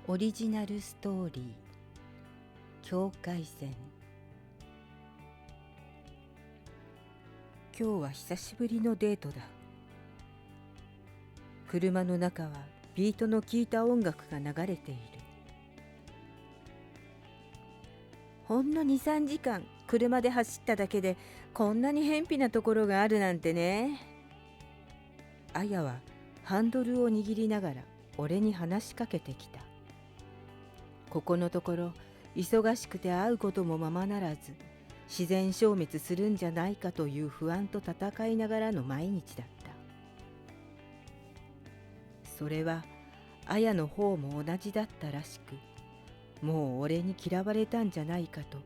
オリジナルストーリー境界線。今日は久しぶりのデートだ。車の中はビートの効いた音楽が流れている。ほんの 2,3 時間車で走っただけでこんなに偏僻なところがあるなんてね。あやはハンドルを握りながら俺に話しかけてきた。ここのところ忙しくて会うこともままならず、自然消滅するんじゃないかという不安と戦いながらの毎日だった。それはあやの方も同じだったらしく、もう俺に嫌われたんじゃないかと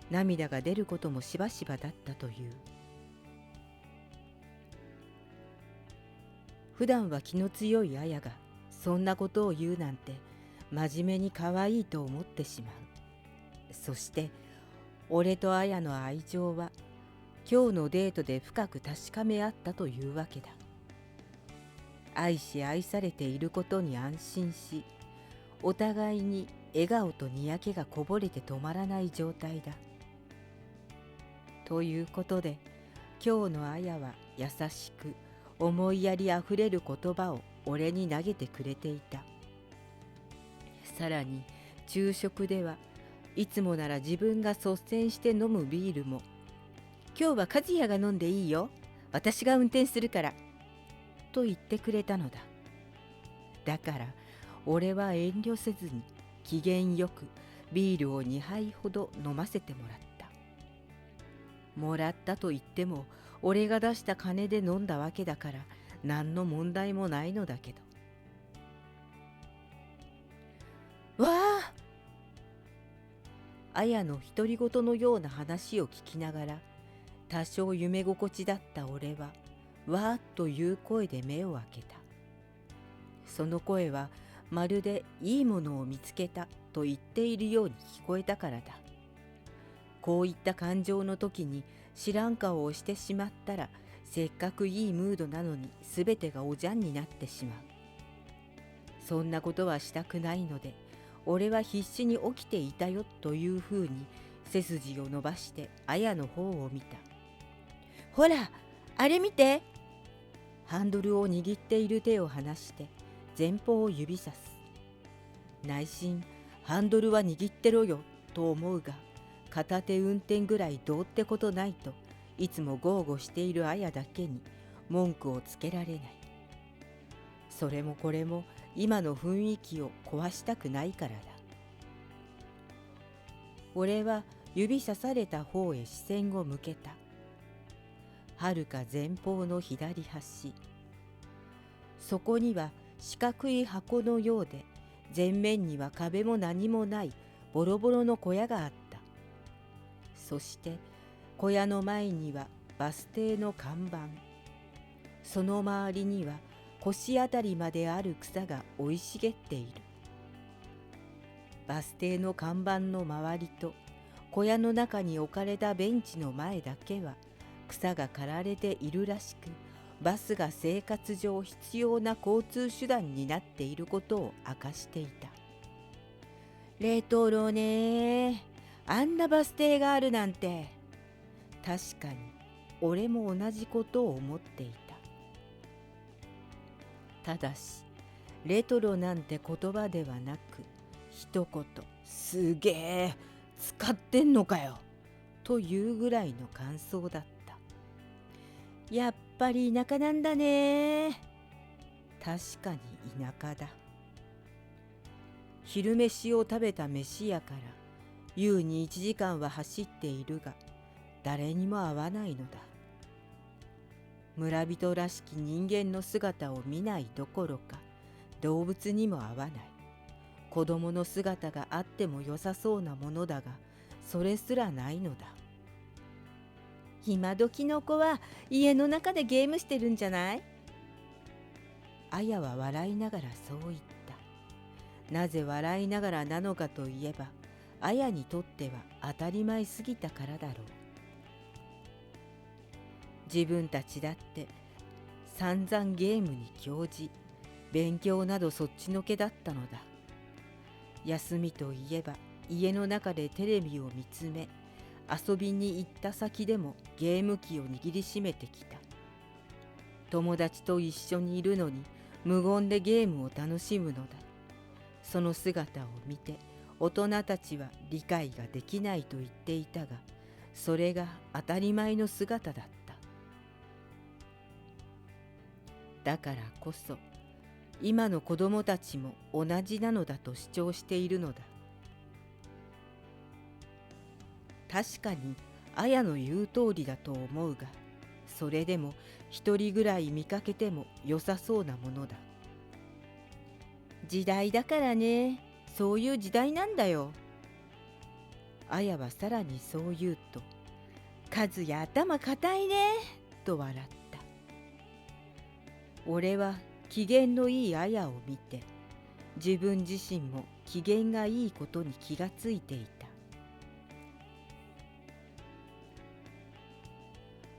涙が出ることもしばしばだったという。普段は気の強いあやがそんなことを言うなんて真面目に可愛いと思ってしまう。そして俺とあやの愛情は今日のデートで深く確かめ合ったというわけだ。愛し愛されていることに安心し、お互いに笑顔とにやけがこぼれて止まらない状態だ。ということで今日のあやは優しく思いやりあふれる言葉を俺に投げてくれていた。さらに昼食ではいつもなら自分が率先して飲むビールも、今日は和也が飲んでいいよ、私が運転するからと言ってくれたのだ。だから俺は遠慮せずに機嫌よくビールを2杯ほど飲ませてもらった。もらったと言っても俺が出した金で飲んだわけだから何の問題もないのだけど。わあ、あやの独り言のような話を聞きながら、多少夢心地だった俺はわーっという声で目を開けた。その声はまるでいいものを見つけたと言っているように聞こえたからだ。こういった感情の時に知らん顔をしてしまったら、せっかくいいムードなのに全てがおじゃんになってしまう。そんなことはしたくないので、俺は必死に起きていたよというふうに背筋を伸ばしてあやの方を見た。ほら、あれ見て。ハンドルを握っている手を離して前方を指さす。内心ハンドルは握ってろよと思うが、片手運転ぐらいどうってことないといつも豪語しているあやだけに文句をつけられない。それもこれも今の雰囲気を壊したくないからだ。俺は指さされた方へ視線を向けた。はるか前方の左端、そこには四角い箱のようで、前面には壁も何もないボロボロの小屋があった。そして小屋の前にはバス停の看板、その周りには腰あたりまである草が生い茂っている。バス停の看板の周りと小屋の中に置かれたベンチの前だけは草が刈られているらしく、バスが生活上必要な交通手段になっていることを明かしていた。レトロね、あんなバス停があるなんて。確かに俺も同じことを思っていた。ただしレトロなんて言葉ではなく、一言すげえ使ってんのかよというぐらいの感想だった。やっぱり田舎なんだね。確かに田舎だ。昼飯を食べた飯屋から優に1時間は走っているが、誰にも会わないのだ。村人らしき人間の姿を見ないどころか、動物にも会わない。子供の姿があっても良さそうなものだが、それすらないのだ。今時の子は家の中でゲームしてるんじゃない？あやは笑いながらそう言った。なぜ笑いながらなのかといえば、あやにとっては当たり前すぎたからだろう。自分たちだって散々ゲームに興じ、勉強などそっちのけだったのだ。休みといえば家の中でテレビを見つめ、遊びに行った先でもゲーム機を握りしめてきた。友達と一緒にいるのに無言でゲームを楽しむのだ。その姿を見て大人たちは理解ができないと言っていたが、それが当たり前の姿だった。だからこそ今の子供たちも同じなのだと主張しているのだ。確かに綾の言う通りだと思うが、それでも一人ぐらい見かけても良さそうなものだ。時代だからね、そういう時代なんだよ。綾はさらにそう言うと、和也頭固いね、と笑った。俺は機嫌のいい綾を見て、自分自身も機嫌がいいことに気がついていた。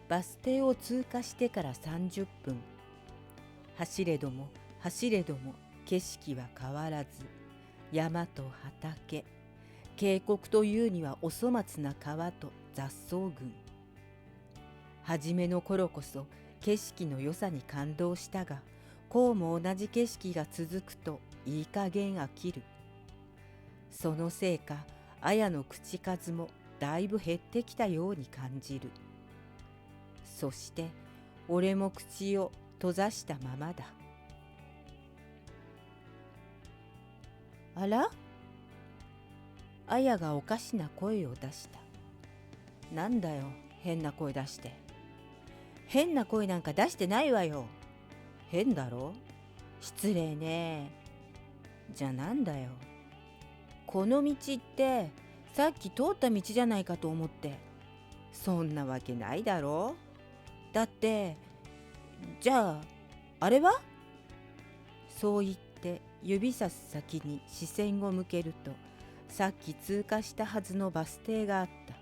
バス停を通過してから30分。走れども走れども景色は変わらず、山と畑、渓谷というにはお粗末な川と雑草群。初めの頃こそ景色の良さに感動したが、こうも同じ景色が続くといい加減飽きる。そのせいか綾の口数もだいぶ減ってきたように感じる。そして俺も口を閉ざしたままだ。あら？綾がおかしな声を出した。なんだよ、変な声出して。変な声なんか出してないわよ。変だろ？失礼ね。じゃあなんだよ。この道ってさっき通った道じゃないかと思って。そんなわけないだろ。だってじゃああれは？そう言って指さす先に視線を向けると、さっき通過したはずのバス停があった。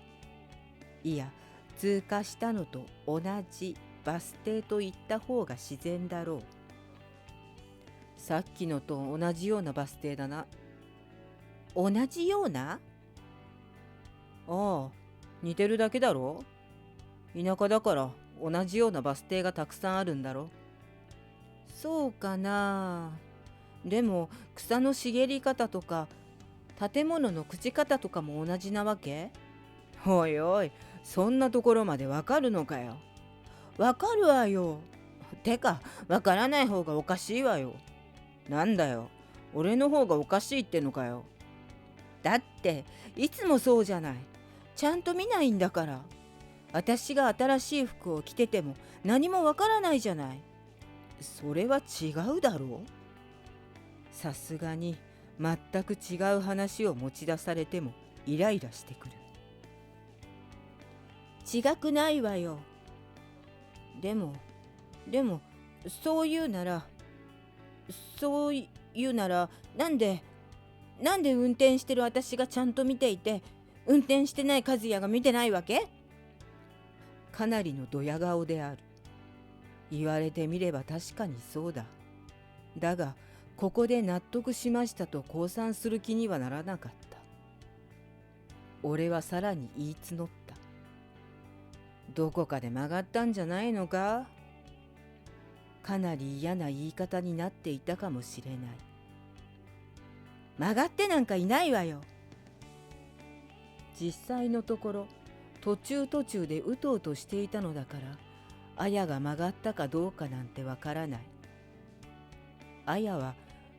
いや、通過したのと同じバス停と言った方が自然だろう。さっきのと同じようなバス停だな。同じような？ああ、似てるだけだろ。田舎だから同じようなバス停がたくさんあるんだろ。そうかな。でも草の茂り方とか建物の朽ち方とかも同じなわけ？おいおい、そんなところまでわかるのかよ。わかるわよ。てか、わからない方がおかしいわよ。なんだよ、俺の方がおかしいってのかよ。だっていつもそうじゃない。ちゃんと見ないんだから。私が新しい服を着てても何もわからないじゃない。それは違うだろう。さすがに全く違う話を持ち出されてもイライラしてくる。違くないわよ。でもそう言うならなんで運転してる私がちゃんと見ていて、運転してない和也が見てないわけ？かなりのドヤ顔である。言われてみれば確かにそうだ。だがここで納得しましたと降参する気にはならなかった。俺はさらに言い募った。どこかで曲がったんじゃないのか？かなり嫌な言い方になっていたかもしれない。曲がってなんかいないわよ。実際のところ途中でうとうとしていたのだから、綾が曲がったかどうかなんてわからない。綾は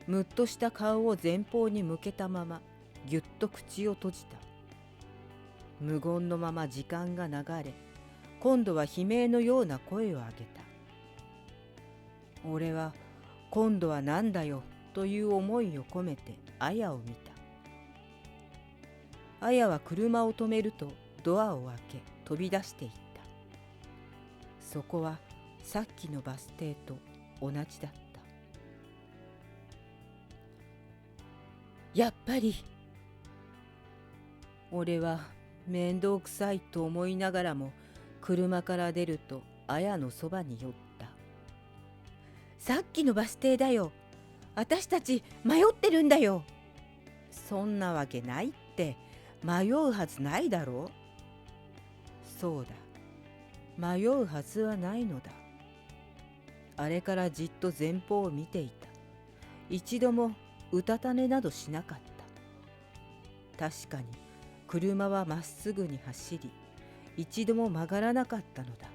むっとした顔を前方に向けたままぎゅっと口を閉じた。無言のまま時間が流れ、今度は悲鳴のような声を上げた。俺は今度はなんだよという思いを込めて綾を見た。綾は車を止めるとドアを開け飛び出していった。そこはさっきのバス停と同じだった。やっぱり。俺は面倒くさいと思いながらも車から出ると綾のそばに寄った。さっきのバス停だよ。私たち迷ってるんだよ。そんなわけないって。迷うはずないだろう。そうだ、迷うはずはないのだ。あれからじっと前方を見ていた。一度もうたた寝などしなかった。確かに車はまっすぐに走り、一度も曲がらなかったのだ。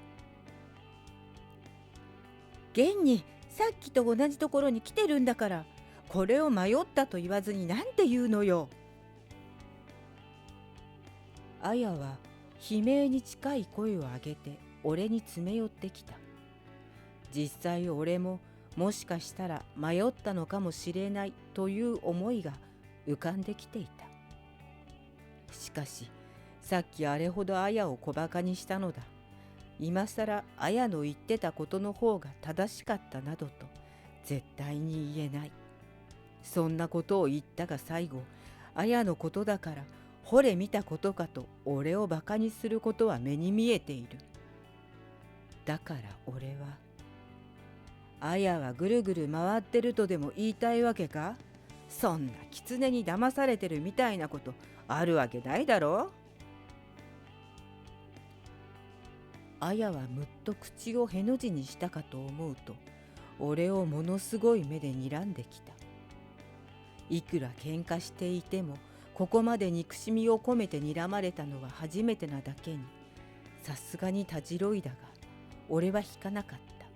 現にさっきと同じところに来てるんだから、これを迷ったと言わずになんて言うのよ。あやは悲鳴に近い声を上げて俺に詰め寄ってきた。実際俺ももしかしたら迷ったのかもしれないという思いが浮かんできていた。しかしさっきあれほどあやを小バカにしたのだ。今さらあやの言ってたことの方が正しかったなどと絶対に言えない。そんなことを言ったが最後、あやのことだからほれ見たことかと俺をバカにすることは目に見えている。だから俺は、あやはぐるぐる回ってるとでも言いたいわけか。そんな狐に騙されてるみたいなことあるわけないだろう。あやはむっと口をへの字にしたかと思うと、俺をものすごい目で睨んできた。いくら喧嘩していても、ここまで憎しみを込めて睨まれたのは初めてなだけに、さすがにたじろいだが、俺は引かなかった。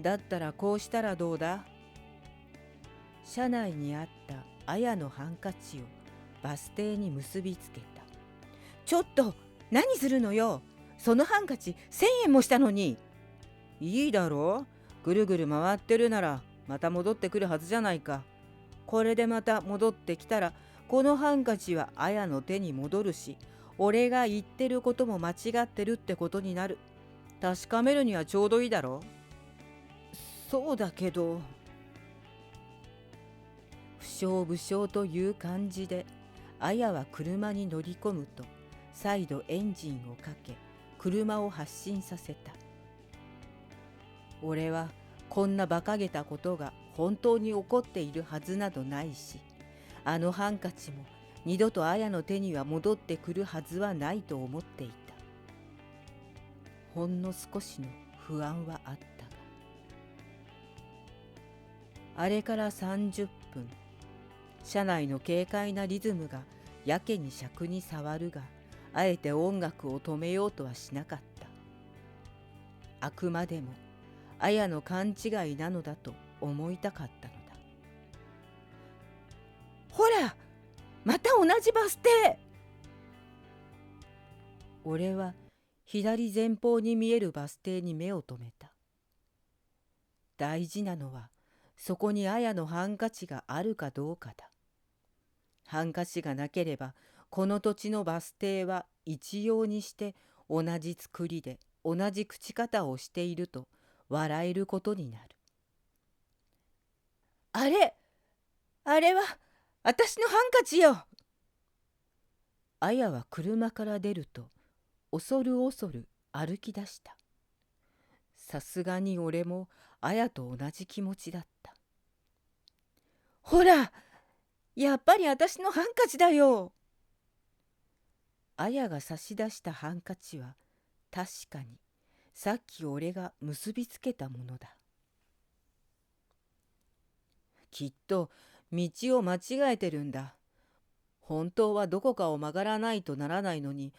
だったらこうしたらどうだ。車内にあったあやのハンカチをバス停に結びつけた。ちょっと何するのよ。そのハンカチ1000円もしたのに。いいだろう。ぐるぐる回ってるならまた戻ってくるはずじゃないか。これでまた戻ってきたら、このハンカチはあやの手に戻るし、俺が言ってることも間違ってるってことになる。確かめるにはちょうどいいだろう。そうだけど。不詳不詳という感じであやは車に乗り込むと、再度エンジンをかけ車を発進させた。俺はこんな馬鹿げたことが本当に起こっているはずなどないし、あのハンカチも二度とあやの手には戻ってくるはずはないと思っていた。ほんの少しの不安はあったが、あれから30分、車内の軽快なリズムがやけに尺に触るが、あえて音楽を止めようとはしなかった。あくまでもあやの勘違いなのだと思いたかったのだ。ほら、また同じバス停。俺は左前方に見えるバス停に目を留めた。大事なのはそこにあやのハンカチがあるかどうかだ。ハンカチがなければこの土地のバス停は一様にして同じ作りで同じ朽ち方をしていると笑えることになる。あれは私のハンカチよ。あやは車から出ると恐る恐る歩き出した。さすがに俺もあやと同じ気持ちだった。ほら、やっぱり私のハンカチだよ。あやが差し出したハンカチは確かにさっき俺が結びつけたものだ。きっと道を間違えてるんだ。本当はどこかを曲がらないとならないのに、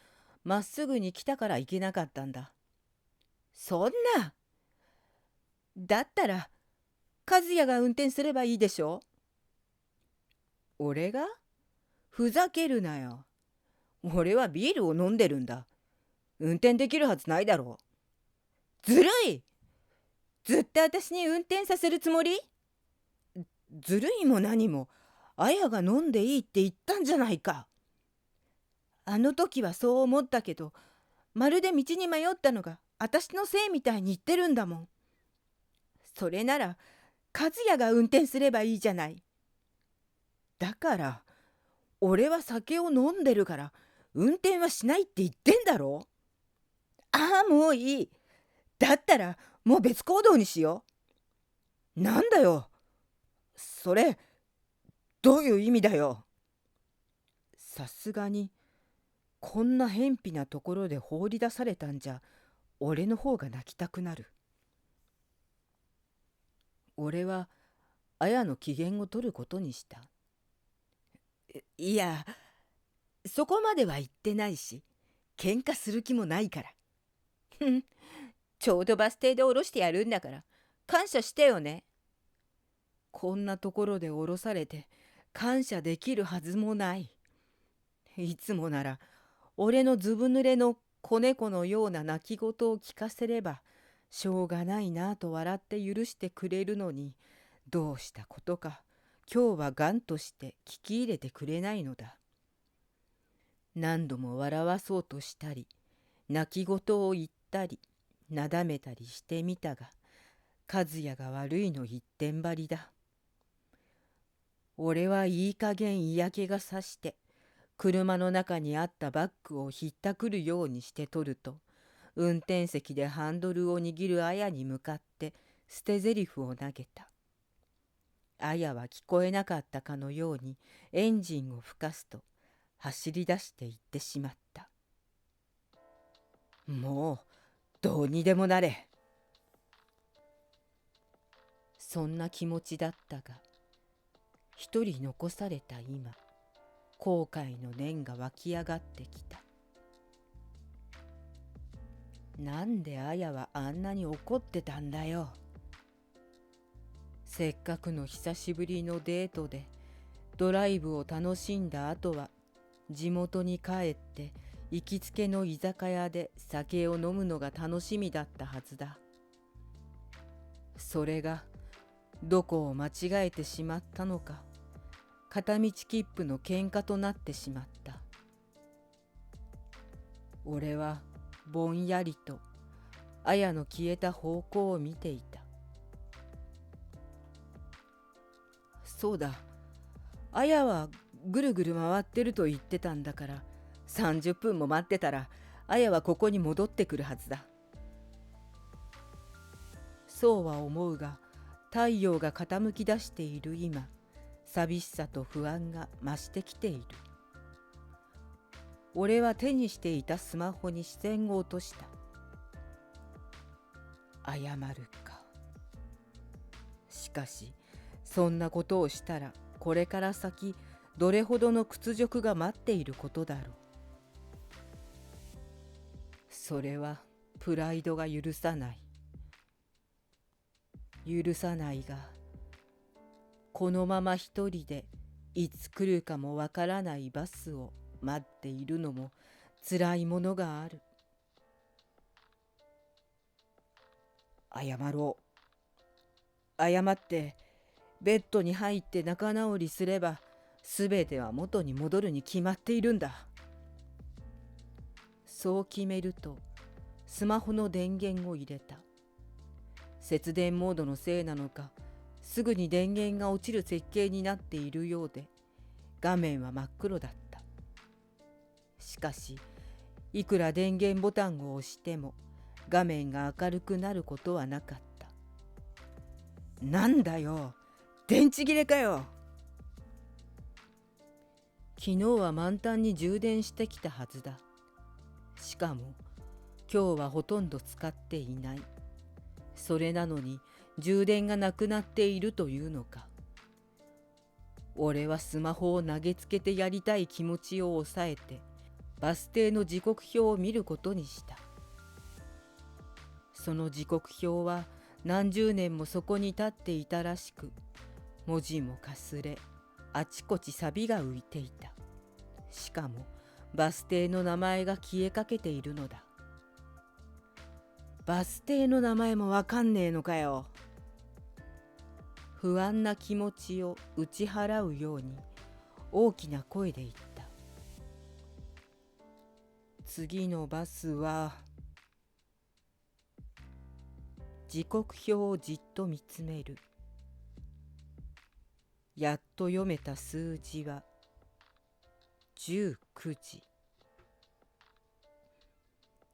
まっすぐに来たから行けなかったんだ。そんな。だったら和也が運転すればいいでしょ。俺が？ふざけるなよ。俺はビールを飲んでるんだ。運転できるはずないだろう。ずるい。ずっと私に運転させるつもり？ずるいも何も、あやが飲んでいいって言ったんじゃないか。あの時はそう思ったけど、まるで道に迷ったのが私のせいみたいに言ってるんだもん。それなら和也が運転すればいいじゃない。だから俺は酒を飲んでるから運転はしないって言ってんだろ。ああ、もういい。だったらもう別行動にしよう。なんだよそれ。どういう意味だよ。さすがにこんな偏僻なところで放り出されたんじゃ俺の方が泣きたくなる。俺は綾の機嫌を取ることにした。いや、そこまでは言ってないし、喧嘩する気もないから。ふん、ちょうどバス停で降ろしてやるんだから、感謝してよね。こんなところで降ろされて、感謝できるはずもない。いつもなら、俺のずぶ濡れの子猫のような泣き言を聞かせれば、しょうがないなと笑って許してくれるのに、どうしたことか、今日はがんとして聞き入れてくれないのだ。何度も笑わそうとしたり、泣き言を言ったり、なだめたりしてみたが、和也が悪いの一点張りだ。俺はいい加減嫌気がさして、車の中にあったバッグをひったくるようにして取ると、運転席でハンドルを握る綾に向かって捨て台詞を投げた。綾は聞こえなかったかのようにエンジンを吹かすと走り出して行ってしまった。もうどうにでもなれ。そんな気持ちだったが、一人残された今、後悔の念が湧き上がってきた。なんで綾はあんなに怒ってたんだよ。せっかくの久しぶりのデートでドライブを楽しんだ後は地元に帰って行きつけの居酒屋で酒を飲むのが楽しみだったはずだ。それがどこを間違えてしまったのか、片道切符の喧嘩となってしまった。俺はぼんやりと綾の消えた方向を見ていた。そうだ、綾はぐるぐる回ってると言ってたんだから、30分も待ってたら綾はここに戻ってくるはずだ。そうは思うが、太陽が傾き出している今、寂しさと不安が増してきている。俺は手にしていたスマホに視線を落とした。謝るか。しかしそんなことをしたらこれから先どれほどの屈辱が待っていることだろう。それはプライドが許さない。許さないが、このまま一人でいつ来るかもわからないバスを待っているのも辛いものがある。謝ろう。謝ってベッドに入って仲直りすればすべては元に戻るに決まっているんだ。そう決めるとスマホの電源を入れた。節電モードのせいなのか、すぐに電源が落ちる設計になっているようで、画面は真っ黒だった。しかしいくら電源ボタンを押しても画面が明るくなることはなかった。なんだよ、電池切れかよ。昨日は満タンに充電してきたはずだ。しかも今日はほとんど使っていない。それなのに充電がなくなっているというのか。俺はスマホを投げつけてやりたい気持ちを抑えてバス停の時刻表を見ることにした。その時刻表は何十年もそこに立っていたらしく、文字もかすれ、あちこち錆が浮いていた。しかもバス停の名前が消えかけているのだ。バス停の名前もわかんねえのかよ。不安な気持ちを打ち払うように大きな声で言った。次のバスは。時刻表をじっと見つめる。やっと読めた数字は19時。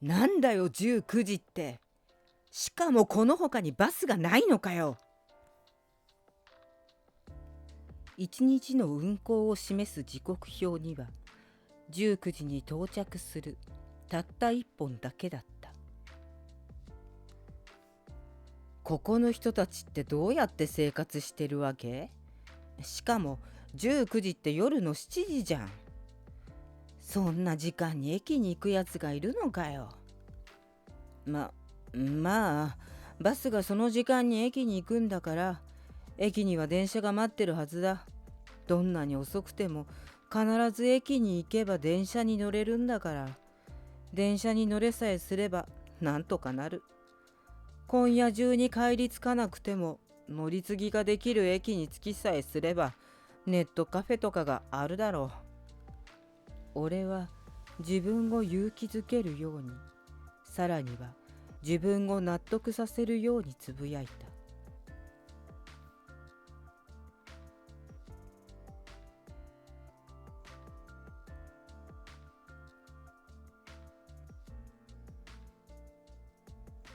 なんだよ19時って。しかもこの他にバスがないのかよ。一日の運行を示す時刻表には19時に到着するたった一本だけだった。ここの人たちってどうやって生活してるわけ？しかも19時って夜の7時じゃん。そんな時間に駅に行くやつがいるのかよ。まあバスがその時間に駅に行くんだから、駅には電車が待ってるはずだ。どんなに遅くても必ず駅に行けば電車に乗れるんだから、電車に乗れさえすればなんとかなる。今夜中に帰り着かなくても乗り継ぎができる駅に着きさえすればネットカフェとかがあるだろう。俺は自分を勇気づけるように、さらには自分を納得させるようにつぶやいた。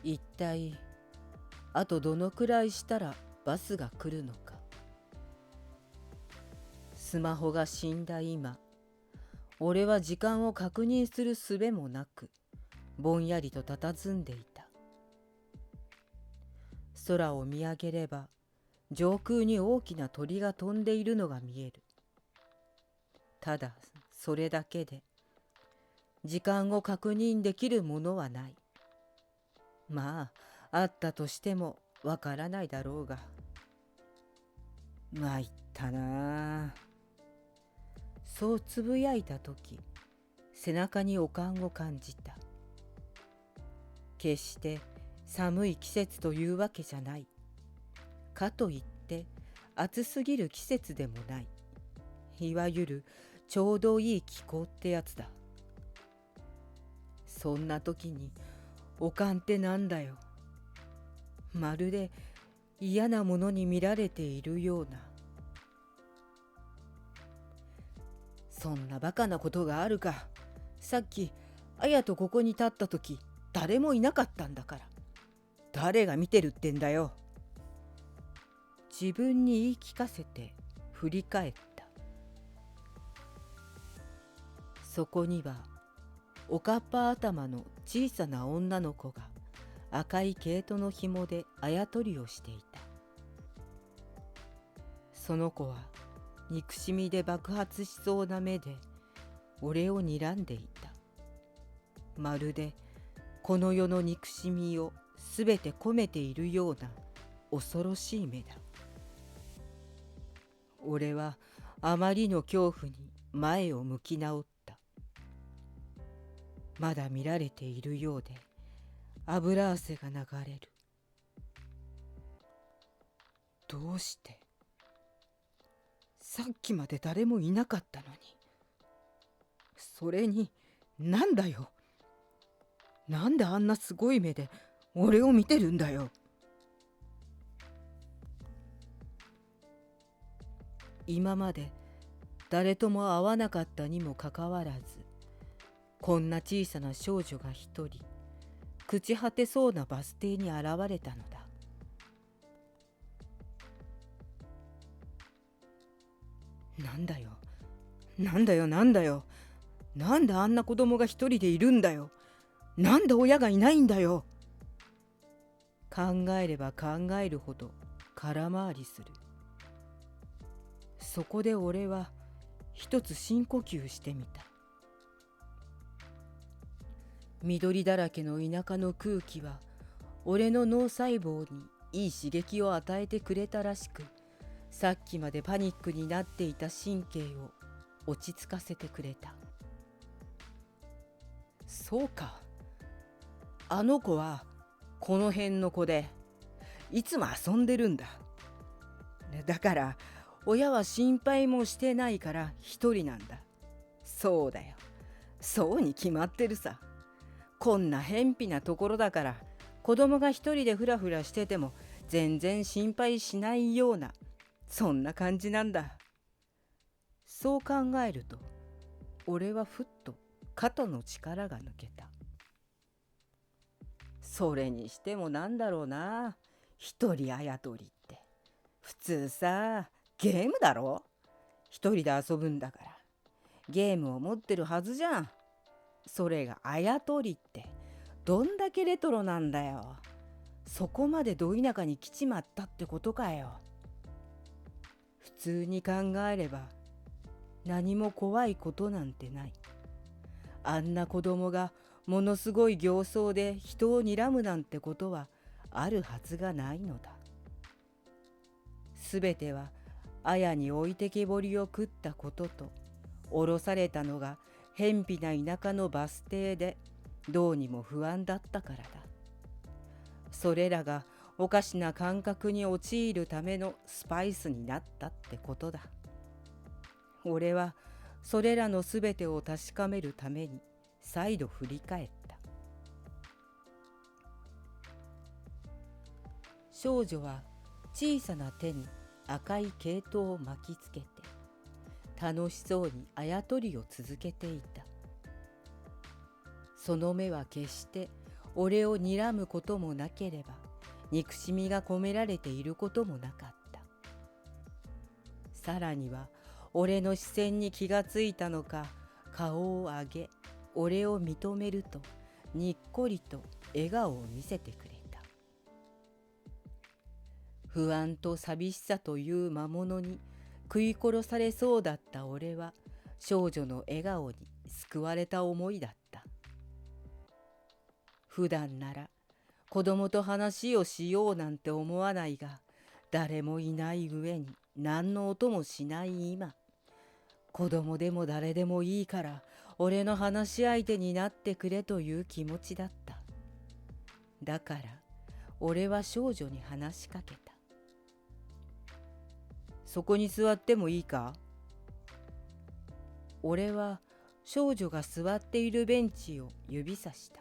一体あとどのくらいしたらバスが来るのか。スマホが死んだ今、俺は時間を確認する術もなくぼんやりと佇んでいた。空を見上げれば上空に大きな鳥が飛んでいるのが見える。ただそれだけで時間を確認できるものはない。まああったとしてもわからないだろうが。参ったなあ。そうつぶやいたとき、背中に悪寒を感じた。決して寒い季節というわけじゃない。かといって暑すぎる季節でもない。いわゆるちょうどいい気候ってやつだ。そんな時に悪寒ってなんだよ。まるで嫌なものに見られているような。そんなバカなことがあるか。さっき綾とここに立った時誰もいなかったんだから。誰が見てるってんだよ。自分に言い聞かせて振り返った。そこにはおかっぱ頭の小さな女の子が赤い毛糸の紐であやとりをしていた。その子は憎しみで爆発しそうな目で俺を睨んでいた。まるでこの世の憎しみをすべて込めているような恐ろしい目だ。俺はあまりの恐怖に前を向き直った。まだ見られているようで油汗が流れる。どうして？さっきまで誰もいなかったのに。それになんだよ。なんであんなすごい目で俺を見てるんだよ。今まで誰とも会わなかったにもかかわらず、こんな小さな少女が一人朽ち果てそうなバス停に現れたのだ。なんだよ、なんだよ、なんだよ。なんであんな子供が一人でいるんだよ。なんで親がいないんだよ。考えれば考えるほど空回りする。そこで俺は一つ深呼吸してみた。緑だらけの田舎の空気は俺の脳細胞にいい刺激を与えてくれたらしく、さっきまでパニックになっていた神経を落ち着かせてくれた。そうか、あの子はこの辺の子でいつも遊んでるんだ。だから親は心配もしてないから一人なんだ。そうだよ、そうに決まってるさ。こんな偏僻なところだから子供が一人でフラフラしてても全然心配しないような、そんな感じなんだ。そう考えると俺はふっと肩の力が抜けた。それにしてもなんだろうな、一人あやとりって普通さゲームだろ。一人で遊ぶんだからゲームを持ってるはずじゃん。それがあやとりってどんだけレトロなんだよ。そこまでど田舎に来ちまったってことかよ。普通に考えれば何も怖いことなんてない。あんな子供がものすごい形相で人を睨むなんてことはあるはずがないのだ。すべては綾に置いてけぼりを食ったことと、降ろされたのが偏僻な田舎のバス停でどうにも不安だったからだ。それらがおかしな感覚に陥るためのスパイスになったってことだ。俺はそれらのすべてを確かめるために再度振り返った。少女は小さな手に赤い毛糸を巻きつけて楽しそうにあやとりを続けていた。その目は決して俺を睨むこともなければ憎しみが込められていることもなかった。さらには俺の視線に気がついたのか、顔を上げ俺を認めるとにっこりと笑顔を見せてくれた。不安と寂しさという魔物に食い殺されそうだった俺は少女の笑顔に救われた思いだった。普段なら子供と話をしようなんて思わないが、誰もいない上に何の音もしない今、子供でも誰でもいいから俺の話し相手になってくれという気持ちだった。だから俺は少女に話しかけた。そこに座ってもいいか？俺は少女が座っているベンチを指さした。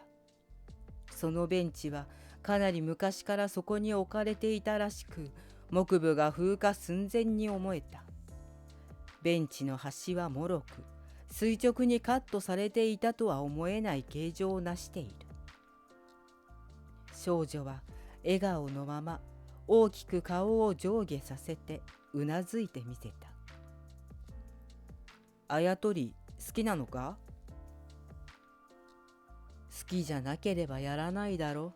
そのベンチはかなり昔からそこに置かれていたらしく、木部が風化寸前に思えた。ベンチの端はもろく、垂直にカットされていたとは思えない形状をなしている。少女は笑顔のまま大きく顔を上下させてうなずいてみせた。あやとり好きなのか？好きじゃなければやらないだろ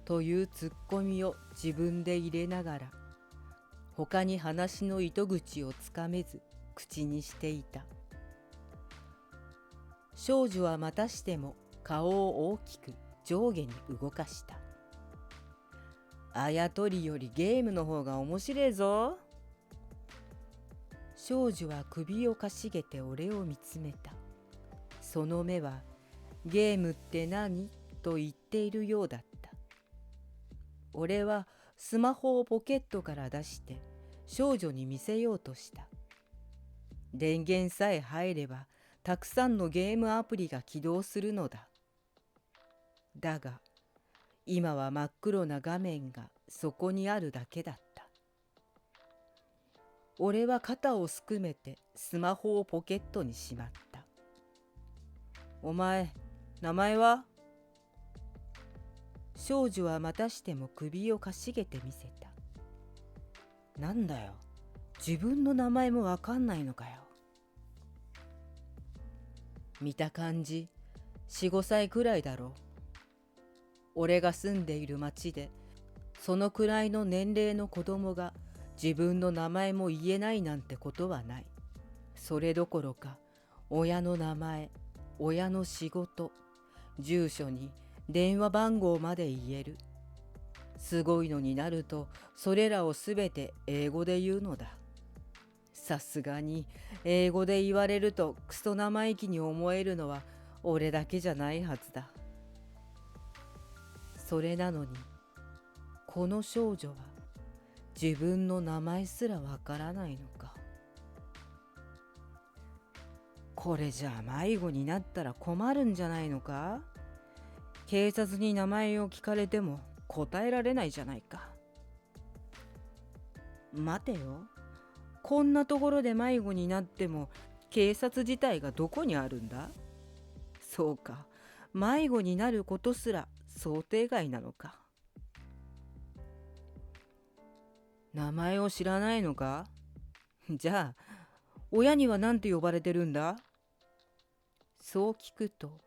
というツッコミを自分で入れながら、他に話の糸口をつかめず口にしていた。少女はまたしても顔を大きく上下に動かした。あやとりよりゲームの方が面白いぞ。少女は首をかしげて俺を見つめた。その目はゲームって何と言っているようだった。俺はスマホをポケットから出して少女に見せようとした。電源さえ入ればたくさんのゲームアプリが起動するのだ。だが今は真っ黒な画面がそこにあるだけだった。俺は肩をすくめてスマホをポケットにしまった。お前、名前は？少女はまたしても首をかしげてみせた。なんだよ、自分の名前もわかんないのかよ。見た感じ、4、5歳くらいだろう。俺が住んでいる町で、そのくらいの年齢の子供が自分の名前も言えないなんてことはない。それどころか、親の名前、親の仕事、住所に電話番号まで言える。すごいのになると、それらをすべて英語で言うのだ。さすがに英語で言われるとクソ生意気に思えるのは俺だけじゃないはずだ。それなのに、この少女は自分の名前すらわからないのか。これじゃあ迷子になったら困るんじゃないのか。警察に名前を聞かれても答えられないじゃないか。待てよ、こんなところで迷子になっても警察自体がどこにあるんだ。そうか、迷子になることすら想定外なのか。名前を知らないのか。じゃあ親には何て呼ばれてるんだ？そう聞くと、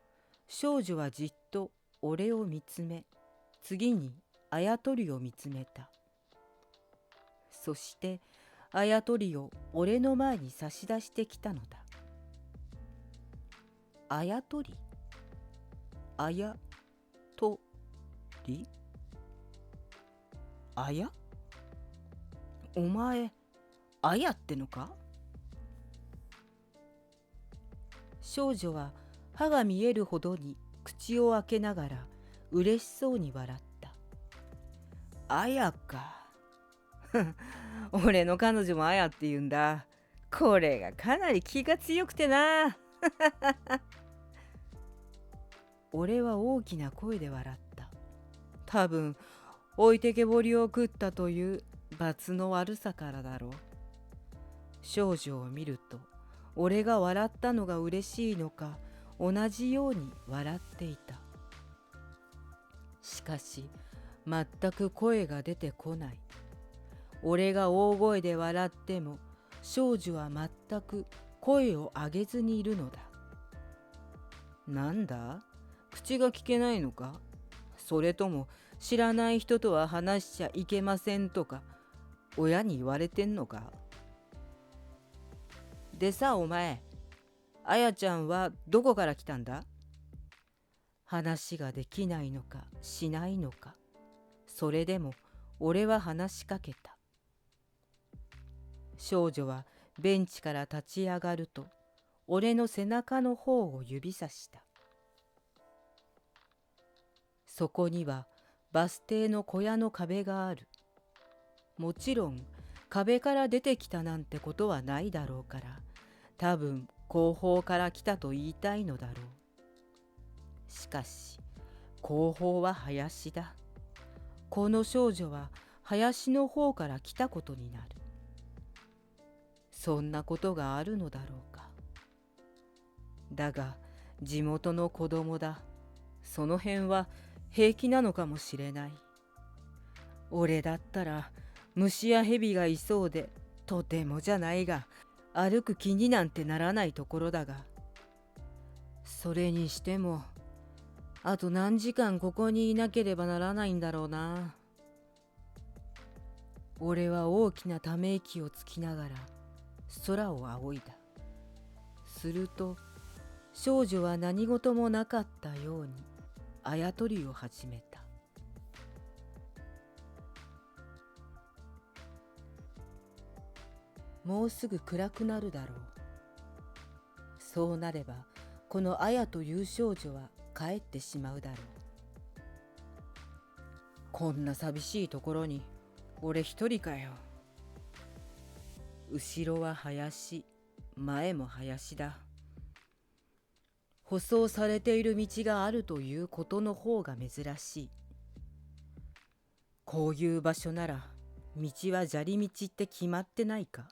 少女はじっと俺を見つめ、次にあやとりを見つめた。そしてあやとりを俺の前に差し出してきたのだ。あやとり？あやとり？あや？お前、あやってのか？少女は歯が見えるほどに口を開けながら嬉しそうに笑った。あやか。俺の彼女もあやって言うんだ。これがかなり気が強くてな。俺は大きな声で笑った。多分置いてけぼりを食ったという罰の悪さからだろう。少女を見ると俺が笑ったのが嬉しいのか同じように笑っていた。しかし全く声が出てこない。俺が大声で笑っても少女は全く声を上げずにいるのだ。なんだ？口が聞けないのか？それとも知らない人とは話しちゃいけませんとか親に言われてんのか？でさ、お前、あやちゃんはどこから来たんだ？話ができないのかしないのか、それでも俺は話しかけた。少女はベンチから立ち上がると俺の背中の方を指さした。そこにはバス停の小屋の壁がある。もちろん壁から出てきたなんてことはないだろうから、多分後方から来たと言いたいのだろう。しかし後方は林だ。この少女は林の方から来たことになる。そんなことがあるのだろうか。だが地元の子供だ。その辺は平気なのかもしれない。俺だったら虫や蛇がいそうでとてもじゃないが歩く気になんてならないところだが、それにしてもあと何時間ここにいなければならないんだろうな。俺は大きなため息をつきながら空を仰いだ。すると少女は何事もなかったようにあやとりを始めた。もうすぐ暗くなるだろう。そうなればこのあやという少女は帰ってしまうだろう。こんな寂しいところに俺一人かよ。後ろは林、前も林だ。舗装されている道があるということの方が珍しい。こういう場所なら道は砂利道って決まってないか？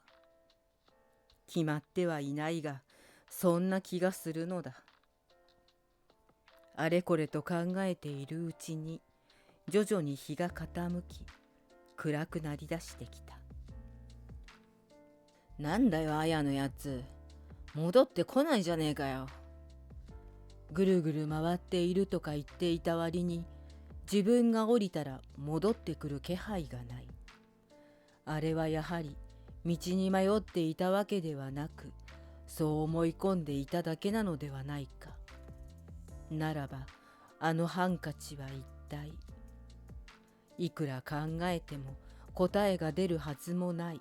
決まってはいないが、そんな気がするのだ。あれこれと考えているうちに徐々に日が傾き暗くなりだしてきた。なんだよあやのやつ、戻ってこないじゃねえかよ。ぐるぐる回っているとか言っていた割に自分が降りたら戻ってくる気配がない。あれはやはり道に迷っていたわけではなく、そう思い込んでいただけなのではないか。ならばあのハンカチは一体、いくら考えても答えが出るはずもない。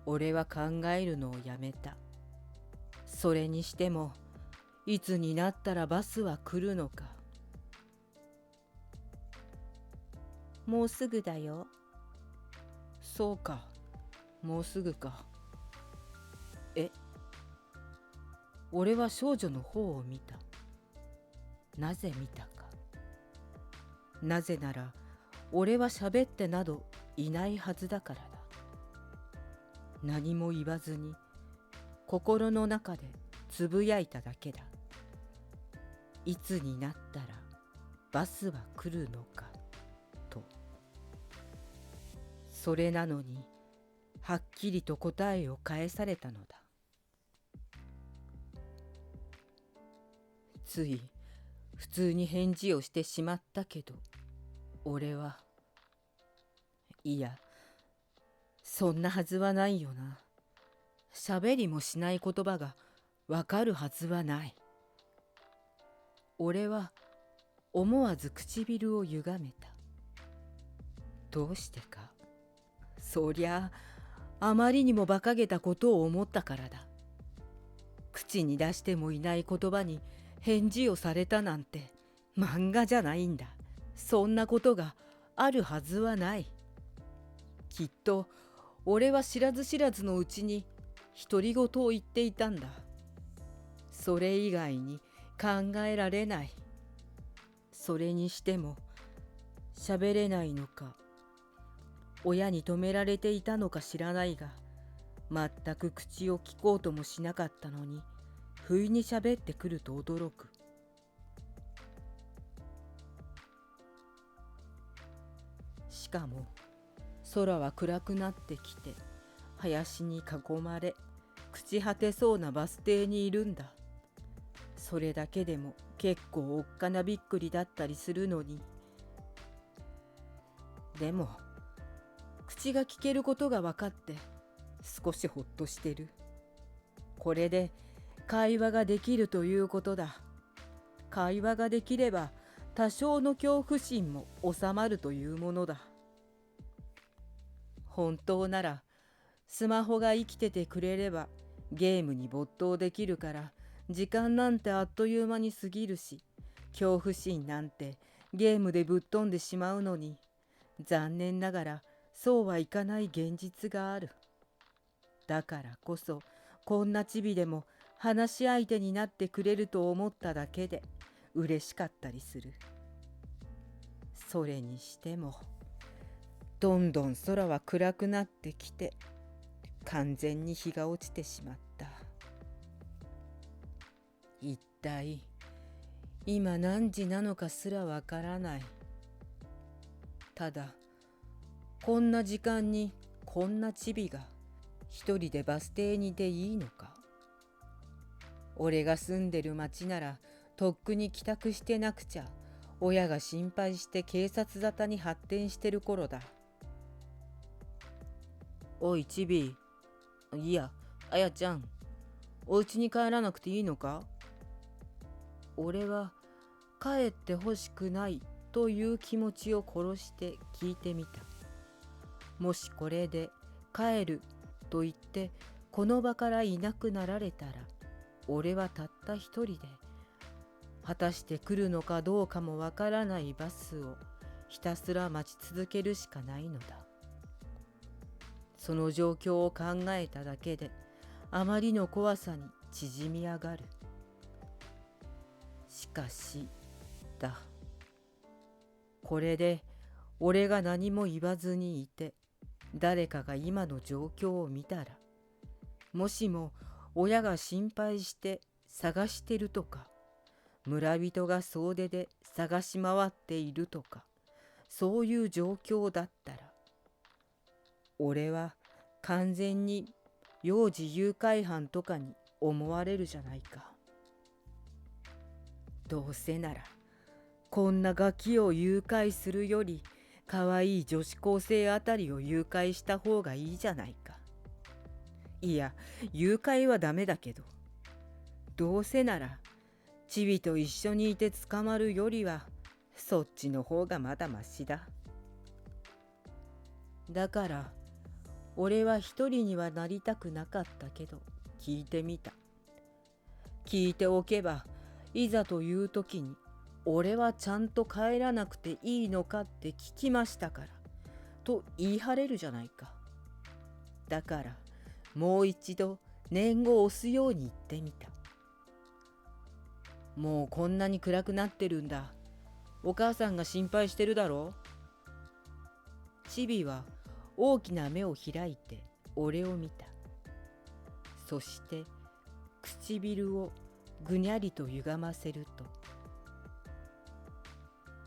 俺は考えるのをやめた。それにしてもいつになったらバスは来るのか。もうすぐだよ。そうか、もうすぐか。俺は少女の方を見た。なぜ見たか。なぜなら俺は喋ってなどいないはずだからだ。何も言わずに心の中でつぶやいただけだ。いつになったらバスは来るのかと。それなのにはっきりと答えを返されたのだ。つい普通に返事をしてしまったけど、俺は、いや、そんなはずはないよな。喋りもしない言葉がわかるはずはない。俺は思わず唇をゆがめた。どうしてか。そりゃあまりにも馬鹿げたことを思ったからだ。口に出してもいない言葉に返事をされたなんて漫画じゃないんだ。そんなことがあるはずはない。きっと俺は知らず知らずのうちに独り言を言っていたんだ。それ以外に考えられない。それにしても喋れないのか、親に止められていたのか知らないが、全く口を聞こうともしなかったのに不意に喋ってくると驚く。しかも空は暗くなってきて、林に囲まれ朽ち果てそうなバス停にいるんだ。それだけでも結構おっかなびっくりだったりするのに。でも口が聞けることが分かって少しほっとしてる。これで会話ができるということだ。会話ができれば多少の恐怖心も収まるというものだ。本当ならスマホが生きててくれればゲームに没頭できるから、時間なんてあっという間に過ぎるし、恐怖心なんてゲームでぶっ飛んでしまうのに、残念ながらそうはいかない現実がある。だからこそこんなチビでも話し相手になってくれると思っただけで嬉しかったりする。それにしてもどんどん空は暗くなってきて、完全に日が落ちてしまった。一体今何時なのかすらわからない。ただこんな時間にこんなチビが一人でバス停にいていいのか。俺が住んでる町ならとっくに帰宅してなくちゃ親が心配して警察沙汰に発展してる頃だ。おいチビ、いやあやちゃん、お家に帰らなくていいのか。俺は帰ってほしくないという気持ちを殺して聞いてみた。もしこれで帰ると言ってこの場からいなくなられたら、俺はたった一人で果たして来るのかどうかもわからないバスをひたすら待ち続けるしかないのだ。その状況を考えただけであまりの怖さに縮み上がる。しかしだ。これで俺が何も言わずにいて、誰かが今の状況を見たら、もしも親が心配して探してるとか、村人が総出で探し回っているとか、そういう状況だったら、俺は完全に幼児誘拐犯とかに思われるじゃないか。どうせならこんなガキを誘拐するより可愛い女子高生あたりを誘拐した方がいいじゃないか。いや、誘拐はダメだけど、どうせならチビと一緒にいて捕まるよりはそっちの方がまだマシだ。だから俺は一人にはなりたくなかったけど聞いてみた。聞いておけばいざという時に俺はちゃんと帰らなくていいのかって聞きましたからと言い張れるじゃないか。だからもう一度念を押すように言ってみた。もうこんなに暗くなってるんだ。お母さんが心配してるだろう。チビは大きな目を開いて俺を見た。そして唇をぐにゃりと歪ませると、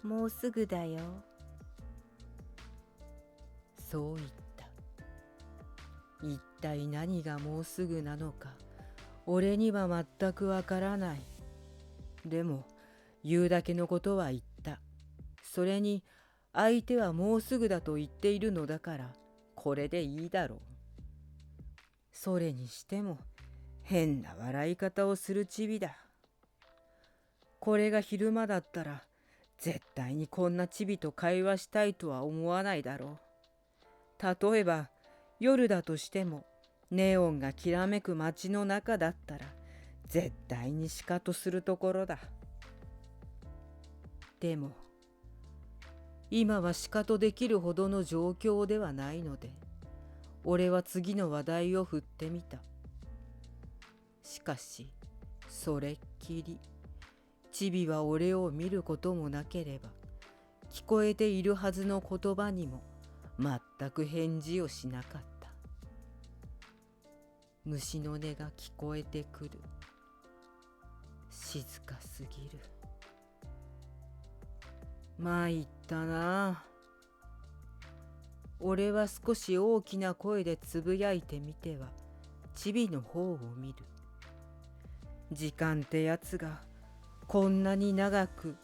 もうすぐだよ。そう言った。一体何がもうすぐなのか、俺には全くわからない。でも言うだけのことは言った。それに相手はもうすぐだと言っているのだからこれでいいだろう。それにしても変な笑い方をするチビだ。これが昼間だったら絶対にこんなチビと会話したいとは思わないだろう。例えば夜だとしてもネオンがきらめく街の中だったら絶対にシカトするところだ。でも今はシカトできるほどの状況ではないので俺は次の話題を振ってみた。しかしそれっきりチビは俺を見ることもなければ聞こえているはずの言葉にも全く返事をしなかった。虫の音が聞こえてくる。静かすぎる。参ったな。俺は少し大きな声でつぶやいてみてはチビの方を見る。時間ってやつがこんなに長く、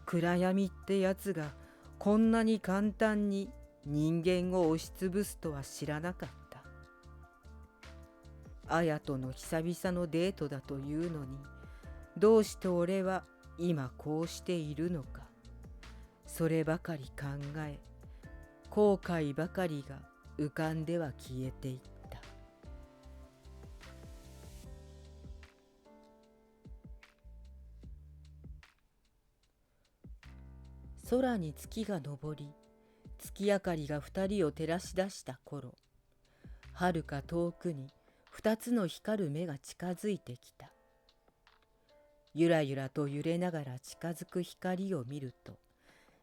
暗闇ってやつがこんなに簡単に人間を押しつぶすとは知らなかった。綾との久々のデートだというのにどうして俺は今こうしているのか、そればかり考え後悔ばかりが浮かんでは消えていった。空に月が昇り、月明かりが二人を照らし出した頃、はるか遠くに二つの光る目が近づいてきた。ゆらゆらと揺れながら近づく光を見ると、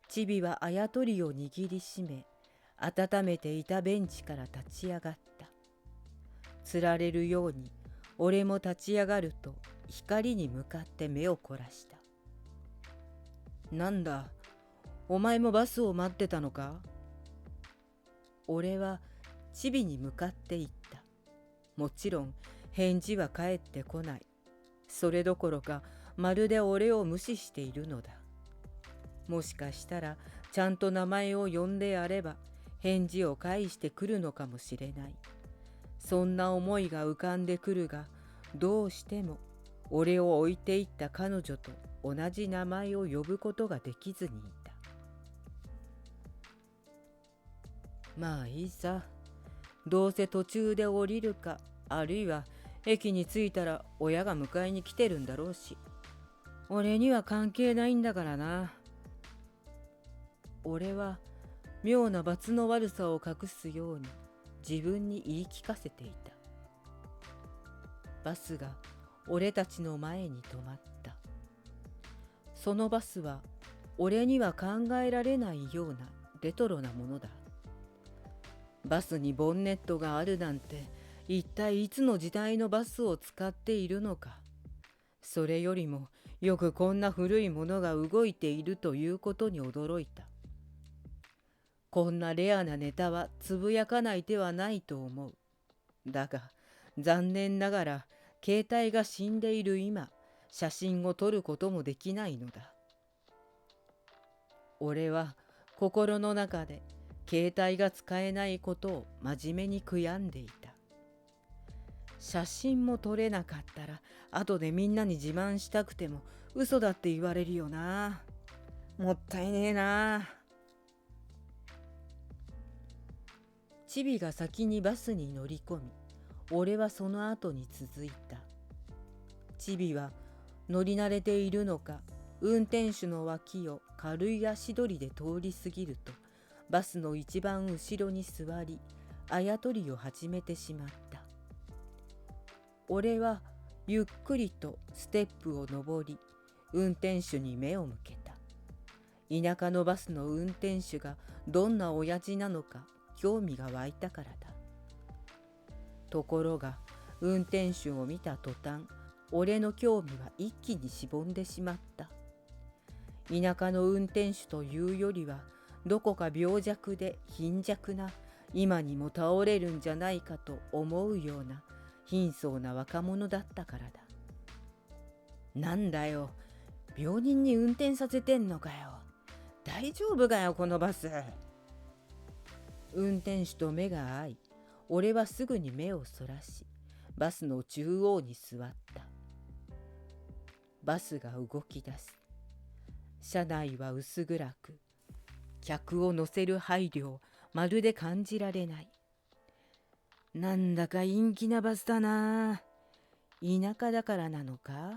チビはあやとりを握りしめ、温めていたベンチから立ち上がった。つられるように俺も立ち上がると光に向かって目を凝らした。なんだ、お前もバスを待ってたのか？俺はチビに向かって言った。もちろん返事は返ってこない。それどころかまるで俺を無視しているのだ。もしかしたらちゃんと名前を呼んでやれば返事を返してくるのかもしれない。そんな思いが浮かんでくるが、どうしても俺を置いていった彼女と同じ名前を呼ぶことができずにいた。まあいいさ。どうせ途中で降りるか、あるいは駅に着いたら親が迎えに来てるんだろうし、俺には関係ないんだからな。俺は妙な罰の悪さを隠すように自分に言い聞かせていた。バスが俺たちの前に止まった。そのバスは俺には考えられないようなレトロなものだ。バスにボンネットがあるなんて一体いつの時代のバスを使っているのか。それよりもよくこんな古いものが動いているということに驚いた。こんなレアなネタはつぶやかない手はないと思う。だが残念ながら携帯が死んでいる今、写真を撮ることもできないのだ。俺は心の中で携帯が使えないことを真面目に悔やんでいた。写真も撮れなかったら後でみんなに自慢したくても嘘だって言われるよな。もったいねえな。チビが先にバスに乗り込み、俺はその後に続いた。チビは乗り慣れているのか、運転手の脇を軽い足取りで通り過ぎると、バスの一番後ろに座り、あやとりを始めてしまった。俺はゆっくりとステップを上り、運転手に目を向けた。田舎のバスの運転手がどんな親父なのか興味が湧いたからだ。ところが運転手を見た途端、俺の興味は一気にしぼんでしまった。田舎の運転手というよりは、どこか病弱で貧弱な、今にも倒れるんじゃないかと思うような貧相な若者だったからだ。なんだよ、病人に運転させてんのかよ。大丈夫かよこのバス。運転手と目が合い、俺はすぐに目をそらし、バスの中央に座った。バスが動き出す。車内は薄暗く、客を乗せる配慮をまるで感じられない。なんだか陰気なバスだな。田舎だからなのか、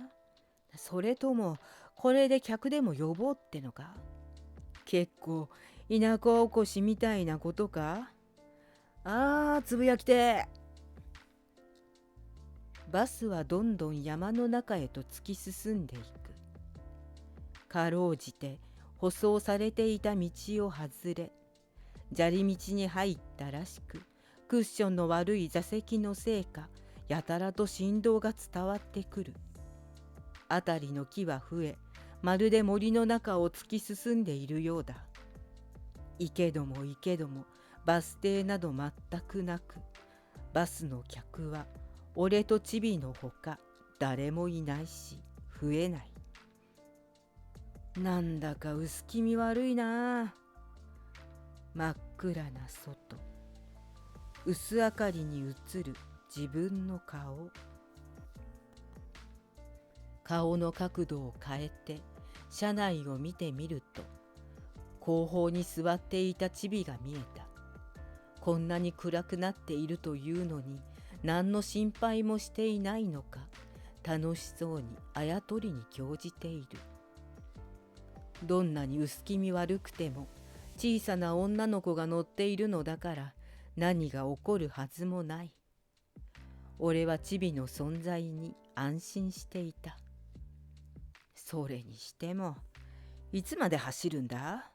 それともこれで客でも呼ぼうってのか。結構田舎おこしみたいなことか。つぶやきて。バスはどんどん山の中へと突き進んでいく。かろうじて舗装されていた道を外れ、砂利道に入ったらしく、クッションの悪い座席のせいか、やたらと振動が伝わってくる。辺りの木は増え、まるで森の中を突き進んでいるようだ。行けどもバス停など全くなく、バスの客は俺とチビのほか誰もいないし増えない。なんだか薄気味悪いな。真っ暗な外、薄明かりに映る自分の顔の角度を変えて車内を見てみると、後方に座っていたチビが見えた。こんなに暗くなっているというのに何の心配もしていないのか、楽しそうにあやとりに興じている。どんなに薄気味悪くても小さな女の子が乗っているのだから何が起こるはずもない。俺はチビの存在に安心していた。それにしても、いつまで走るんだ？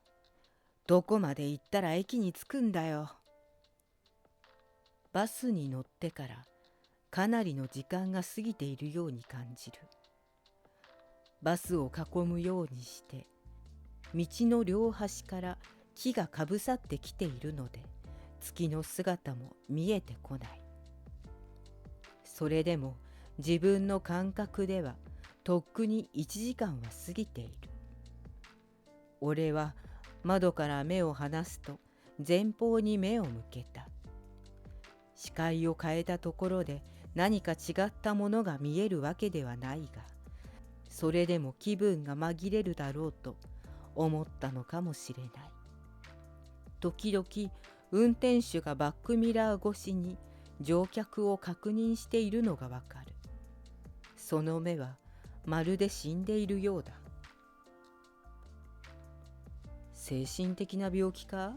どこまで行ったら駅に着くんだよ。バスに乗ってからかなりの時間が過ぎているように感じる。バスを囲むようにして道の両端から木がかぶさってきているので、月の姿も見えてこない。それでも自分の感覚ではとっくに1時間は過ぎている。俺は窓から目を離すと前方に目を向けた。視界を変えたところで何か違ったものが見えるわけではないが、それでも気分が紛れるだろうと思ったのかもしれない。時々運転手がバックミラー越しに乗客を確認しているのがわかる。その目はまるで死んでいるようだ。精神的な病気か？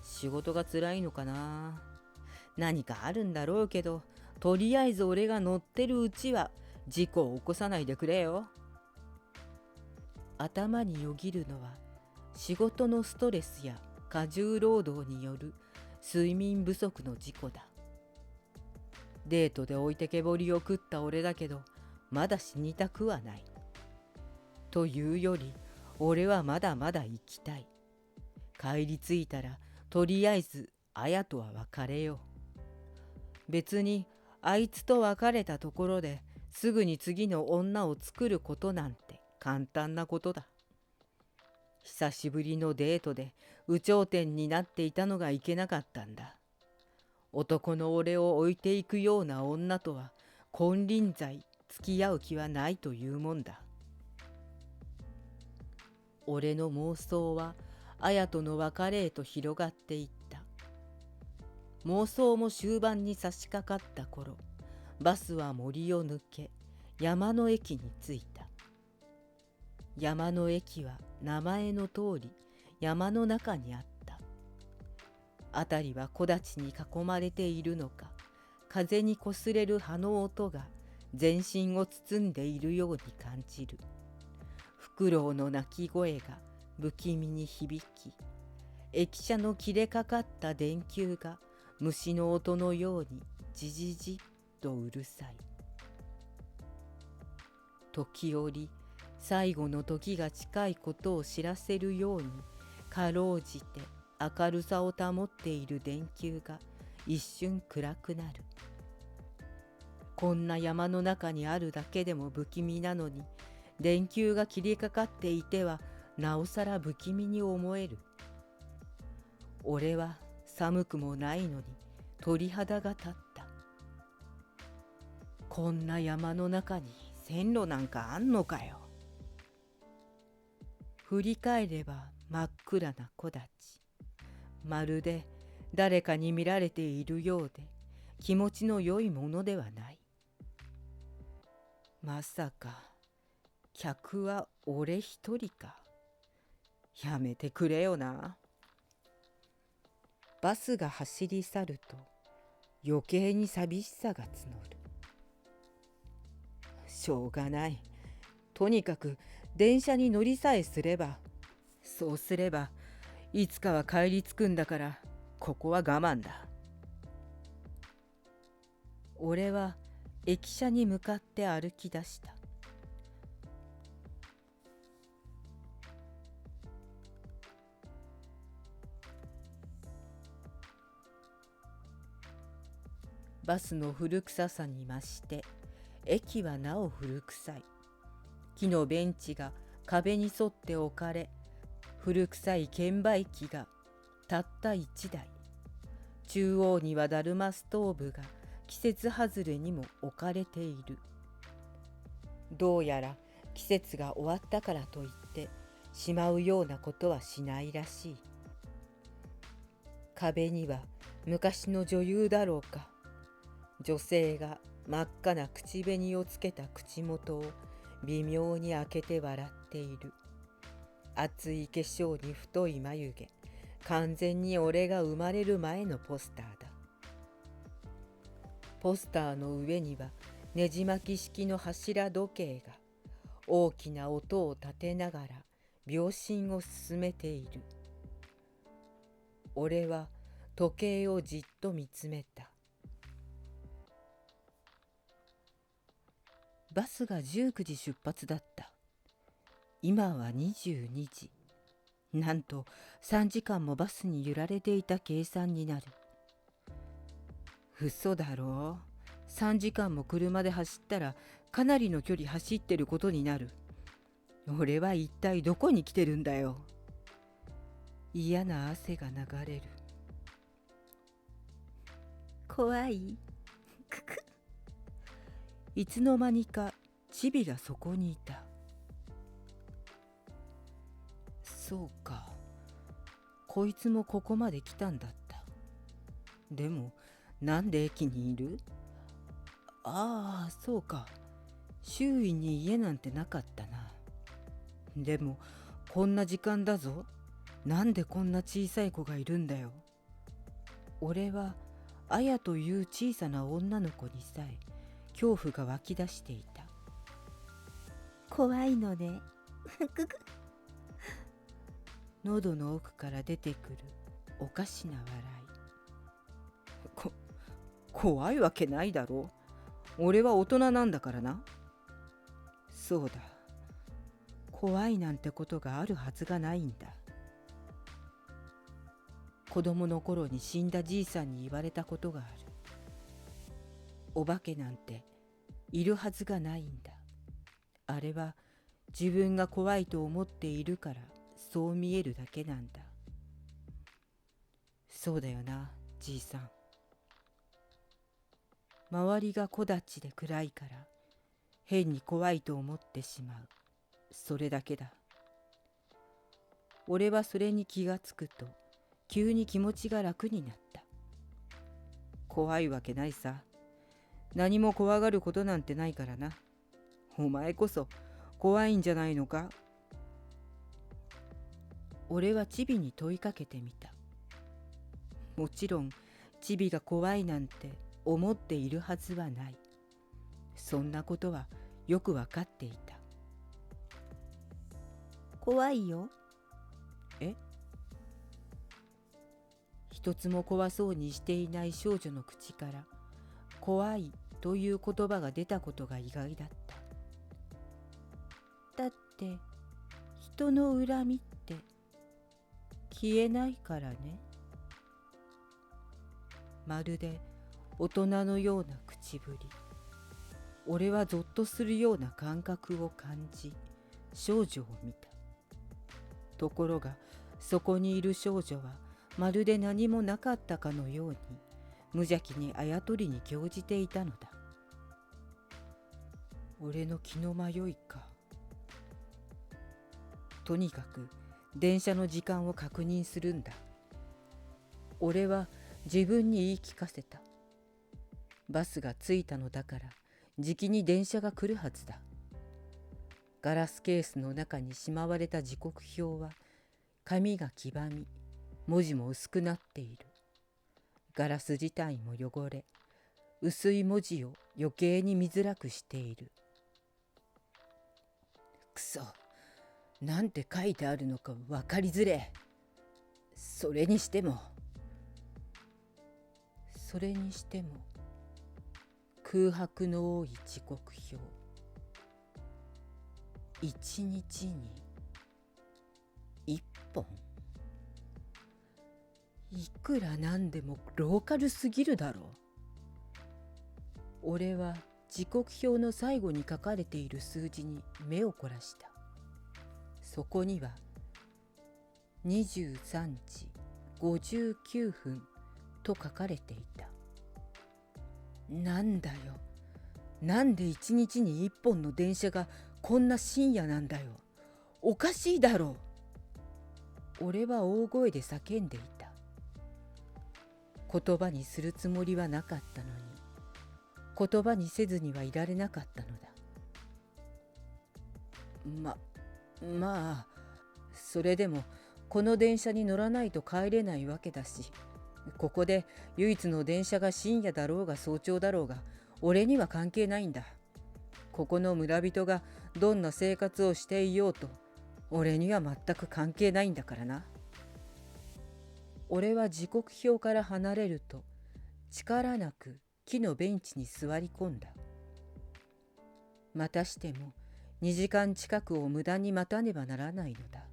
仕事が辛いのかな？何かあるんだろうけど、とりあえず俺が乗ってるうちは事故を起こさないでくれよ。頭によぎるのは仕事のストレスや過重労働による睡眠不足の事故だ。デートで置いてけぼりを食った俺だけど、まだ死にたくはない。というより、俺はまだまだ生きたい。帰り着いたらとりあえず綾とは別れよう。別にあいつと別れたところですぐに次の女を作ることなんて簡単なことだ。久しぶりのデートで有頂天になっていたのがいけなかったんだ。男の俺を置いていくような女とは金輪際付き合う気はないというもんだ。俺の妄想は綾との別れへと広がっていった。妄想も終盤に差し掛かった頃、バスは森を抜け山の駅に着いた。山の駅は名前の通り山の中にあった。辺りは木立に囲まれているのか、風にこすれる葉の音が全身を包んでいるように感じる。フクロウの鳴き声が不気味に響き、駅舎の切れかかった電球が虫の音のようにじじじっとうるさい。時折最後の時が近いことを知らせるように、かろうじて明るさを保っている電球が一瞬暗くなる。こんな山の中にあるだけでも不気味なのに、電球が切りかかっていてはなおさら不気味に思える。俺は寒くもないのに鳥肌が立った。こんな山の中に線路なんかあんのかよ。振り返れば真っ暗な木立。まるで誰かに見られているようで気持ちの良いものではない。まさか客は俺一人か。やめてくれよな。バスが走り去ると余計に寂しさが募る。しょうがない。とにかく電車に乗りさえすれば、そうすればいつかは帰り着くんだから、ここは我慢だ。俺は駅舎に向かって歩き出した。バスの古臭さに増して駅はなお古臭い。木のベンチが壁に沿って置かれ、古臭い券売機がたった一台。中央にはだるまストーブが季節外れにも置かれている。どうやら季節が終わったからといってしまうようなことはしないらしい。壁には昔の女優だろうか、女性が真っ赤な口紅をつけた口元を微妙に開けて笑っている。厚い化粧に太い眉毛、完全に俺が生まれる前のポスターだ。ポスターの上にはねじ巻き式の柱時計が大きな音を立てながら秒針を進めている。俺は時計をじっと見つめた。バスが19時出発だった。今は22時。なんと3時間もバスに揺られていた計算になる。嘘だろう。3時間も車で走ったらかなりの距離走ってることになる。俺は一体どこに来てるんだよ。嫌な汗が流れる。怖い。くく。いつの間にかチビがそこにいた。そうか、こいつもここまで来たんだった。でもなんで駅にいる？ああ、そうか、周囲に家なんてなかったな。でもこんな時間だぞ。なんでこんな小さい子がいるんだよ。俺はあやという小さな女の子にさえ恐怖が湧き出していた。怖いのね。喉の奥から出てくるおかしな笑い。怖いわけないだろう。俺は大人なんだからな。そうだ。怖いなんてことがあるはずがないんだ。子供の頃に死んだじいさんに言われたことがある。お化けなんているはずがないんだ。あれは自分が怖いと思っているからそう見えるだけなんだ。そうだよな、じいさん。周りが木立で暗いから変に怖いと思ってしまう。それだけだ。俺はそれに気がつくと急に気持ちが楽になった。怖いわけないさ。何も怖がることなんてないからな。お前こそ怖いんじゃないのか？俺はチビに問いかけてみた。もちろんチビが怖いなんて思っているはずはない。そんなことはよくわかっていた。怖いよ。え？一つも怖そうにしていない少女の口から怖いという言葉が出たことが意外だった。だって人の恨みって消えないからね。まるで大人のような口ぶり。俺はぞっとするような感覚を感じ少女を見た。ところがそこにいる少女はまるで何もなかったかのように無邪気にあやとりに興じていたのだ。俺の気の迷いか。とにかく電車の時間を確認するんだ。俺は自分に言い聞かせた。バスが着いたのだからじきに電車が来るはずだ。ガラスケースの中にしまわれた時刻表は紙が黄ばみ、文字も薄くなっている。ガラス自体も汚れ、薄い文字を余計に見づらくしている。くそ、なんて書いてあるのか分かりづれ。それにしても空白の多い時刻表。一日に一本。いくらなんでもローカルすぎるだろう。俺は時刻表の最後に書かれている数字に目を凝らした。そこには23時59分と書かれていた。なんだよ、なんで一日に一本の電車がこんな深夜なんだよ。おかしいだろう。俺は大声で叫んでいた。言葉にするつもりはなかったのに、言葉にせずにはいられなかったのだ。まあ、それでもこの電車に乗らないと帰れないわけだし、ここで唯一の電車が深夜だろうが早朝だろうが、俺には関係ないんだ。ここの村人がどんな生活をしていようと、俺には全く関係ないんだからな。俺は時刻表から離れると、力なく木のベンチに座り込んだ。またしても2時間近くを無駄に待たねばならないのだ。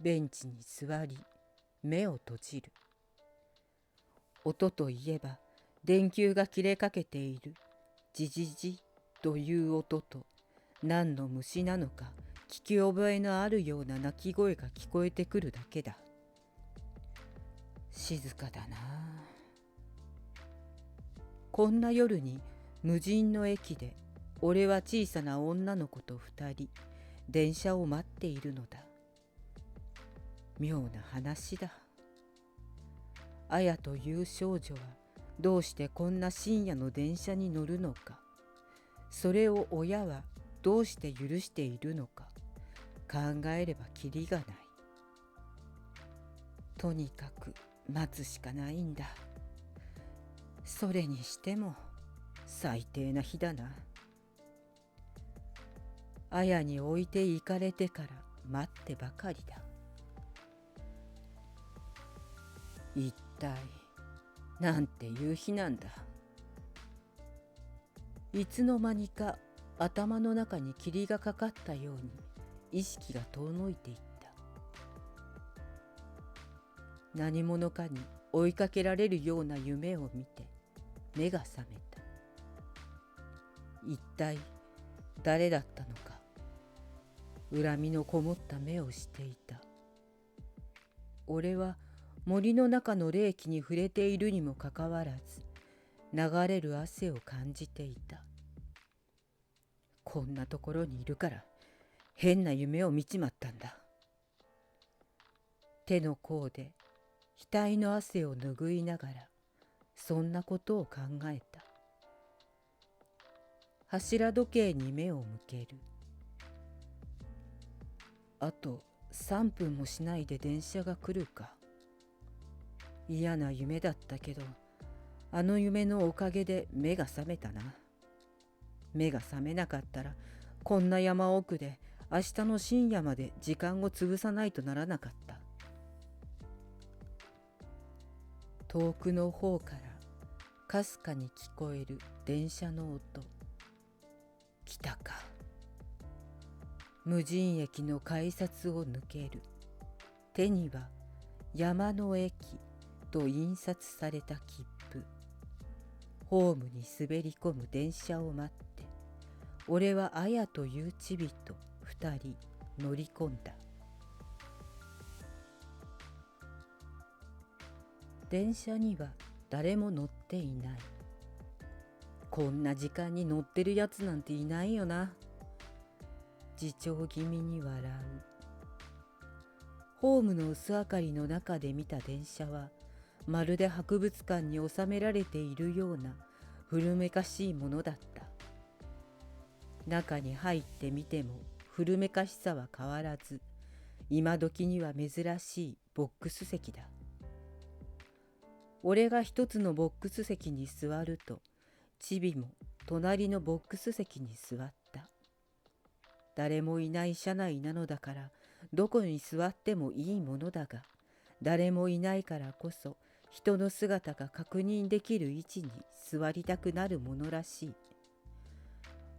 ベンチに座り、目を閉じる。音といえば、電球が切れかけているジジジという音と、何の虫なのか聞き覚えのあるような鳴き声が聞こえてくるだけだ。静かだな。こんな夜に無人の駅で、俺は小さな女の子と2人、電車を待っているのだ。妙な話だ。あやという少女はどうしてこんな深夜の電車に乗るのか、それを親はどうして許しているのか、考えればきりがない。とにかく待つしかないんだ。それにしても最低な日だな。あやに置いて行かれてから待ってばかりだ。一体なんていう日なんだ。いつの間にか頭の中に霧がかかったように意識が遠のいていった。何者かに追いかけられるような夢を見て目が覚めた。一体誰だったのか。恨みのこもった目をしていた。俺は森の中の冷気に触れているにもかかわらず、流れる汗を感じていた。こんなところにいるから変な夢を見ちまったんだ。手の甲で額の汗を拭いながらそんなことを考えた。柱時計に目を向ける。あと3分もしないで電車が来るか。嫌な夢だったけど、あの夢のおかげで目が覚めたな。目が覚めなかったらこんな山奥で明日の深夜まで時間を潰さないとならなかった。遠くの方からかすかに聞こえる電車の音。来たか。無人駅の改札を抜ける。手には山の駅と印刷された切符。ホームに滑り込む電車を待って俺は綾というちびと二人乗り込んだ。電車には誰も乗っていない。こんな時間に乗ってるやつなんていないよな。自重気味に笑う。ホームの薄明かりの中で見た電車は、まるで博物館に収められているような古めかしいものだった。中に入ってみても古めかしさは変わらず、今時には珍しいボックス席だ。俺が一つのボックス席に座ると、チビも隣のボックス席に座った。誰もいない車内なのだから、どこに座ってもいいものだが、誰もいないからこそ、人の姿が確認できる位置に座りたくなるものらしい。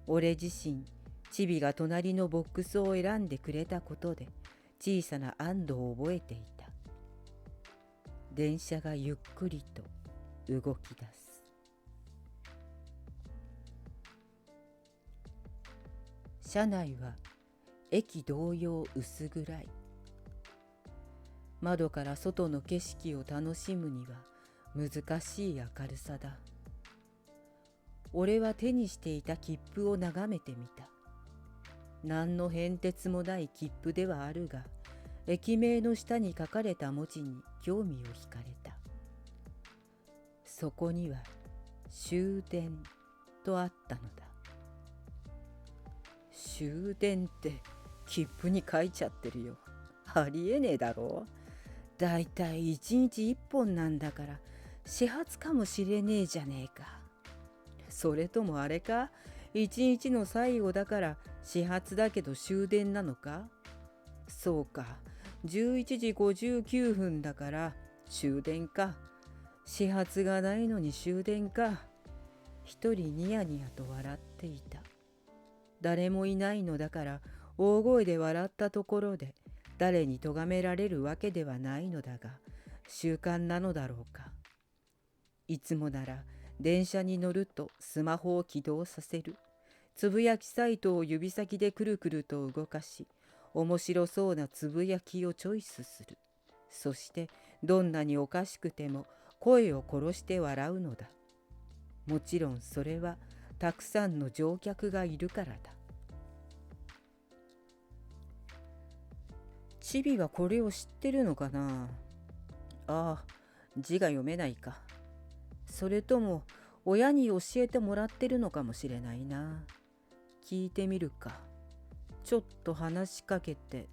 俺自身、チビが隣のボックスを選んでくれたことで、小さな安堵を覚えていた。電車がゆっくりと動き出す。車内は駅同様薄暗い。窓から外の景色を楽しむには難しい明るさだ。俺は手にしていた切符を眺めてみた。何の変哲もない切符ではあるが、駅名の下に書かれた文字に興味を惹かれた。そこには終電とあったのだ。終電って切符に書いちゃってるよ。ありえねえだろ。だいたい一日一本なんだから始発かもしれねえじゃねえか。それともあれか、一日の最後だから始発だけど終電なのか。そうか、11時59分だから終電か。始発がないのに終電か。一人ニヤニヤと笑っていた。誰もいないのだから大声で笑ったところで誰に咎められるわけではないのだが、習慣なのだろうか。いつもなら電車に乗るとスマホを起動させる。つぶやきサイトを指先でくるくると動かし、面白そうなつぶやきをチョイスする。そしてどんなにおかしくても声を殺して笑うのだ。もちろんそれはたくさんの乗客がいるからだ。チビはこれを知ってるのかな。ああ、字が読めないか。それとも親に教えてもらってるのかもしれないな。聞いてみるか。ちょっと話しかけて。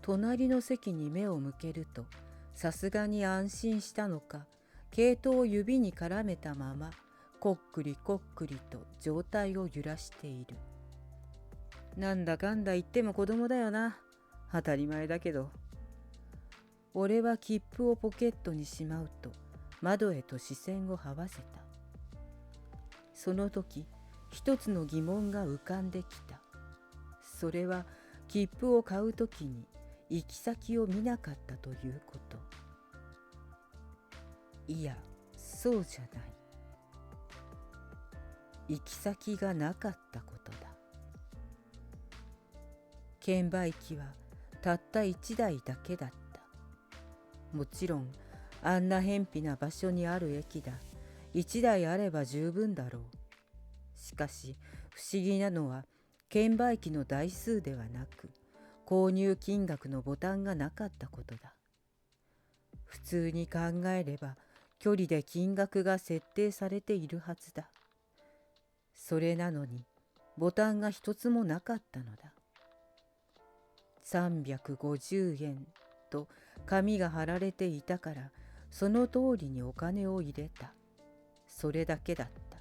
隣の席に目を向けると、さすがに安心したのか、毛糸を指に絡めたまま、こっくりこっくりと上体を揺らしている。なんだかんだ言っても子供だよな。当たり前だけど。俺は切符をポケットにしまうと、窓へと視線を這わせた。その時、一つの疑問が浮かんできた。それは切符を買う時に行き先を見なかったということ。いや、そうじゃない。行き先がなかったことだ。券売機はたった一台だけだった。もちろんあんな偏僻な場所にある駅だ。一台あれば十分だろう。しかし不思議なのは券売機の台数ではなく、購入金額のボタンがなかったことだ。普通に考えれば距離で金額が設定されているはずだ。それなのにボタンが一つもなかったのだ。350円と紙が貼られていたから、その通りにお金を入れた。それだけだった。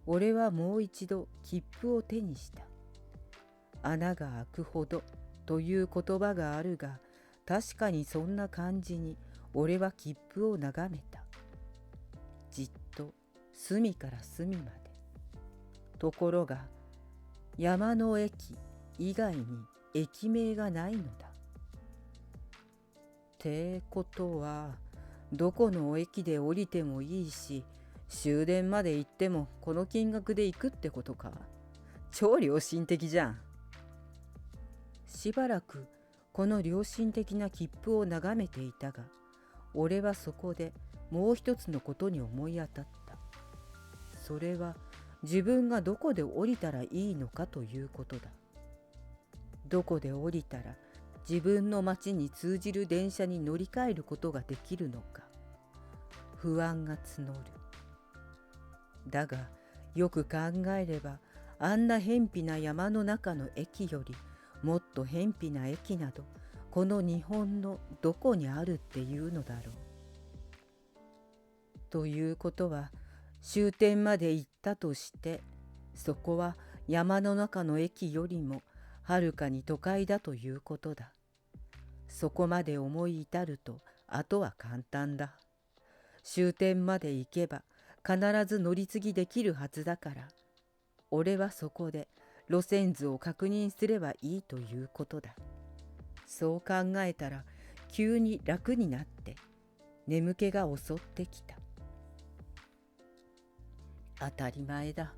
俺はもう一度切符を手にした。穴が開くほどという言葉があるが、確かにそんな感じに俺は切符を眺めた。じっと隅から隅まで。ところが山の駅以外に駅名がないのだ。ってことはどこの駅で降りてもいいし、終電まで行ってもこの金額で行くってことか。超良心的じゃん。しばらくこの良心的な切符を眺めていたが、俺はそこでもう一つのことに思い当たった。それは自分がどこで降りたらいいのかということだ。どこで降りたら自分の町に通じる電車に乗り換えることができるのか、不安が募る。だがよく考えれば、あんな偏僻な山の中の駅よりもっと偏僻な駅などこの日本のどこにあるっていうのだろう。ということは、終点まで行ったとして、そこは山の中の駅よりもはるかに都会だということだ。そこまで思い至ると、あとは簡単だ。終点まで行けば必ず乗り継ぎできるはずだから、俺はそこで路線図を確認すればいいということだ。そう考えたら急に楽になって眠気が襲ってきた。当たり前だ。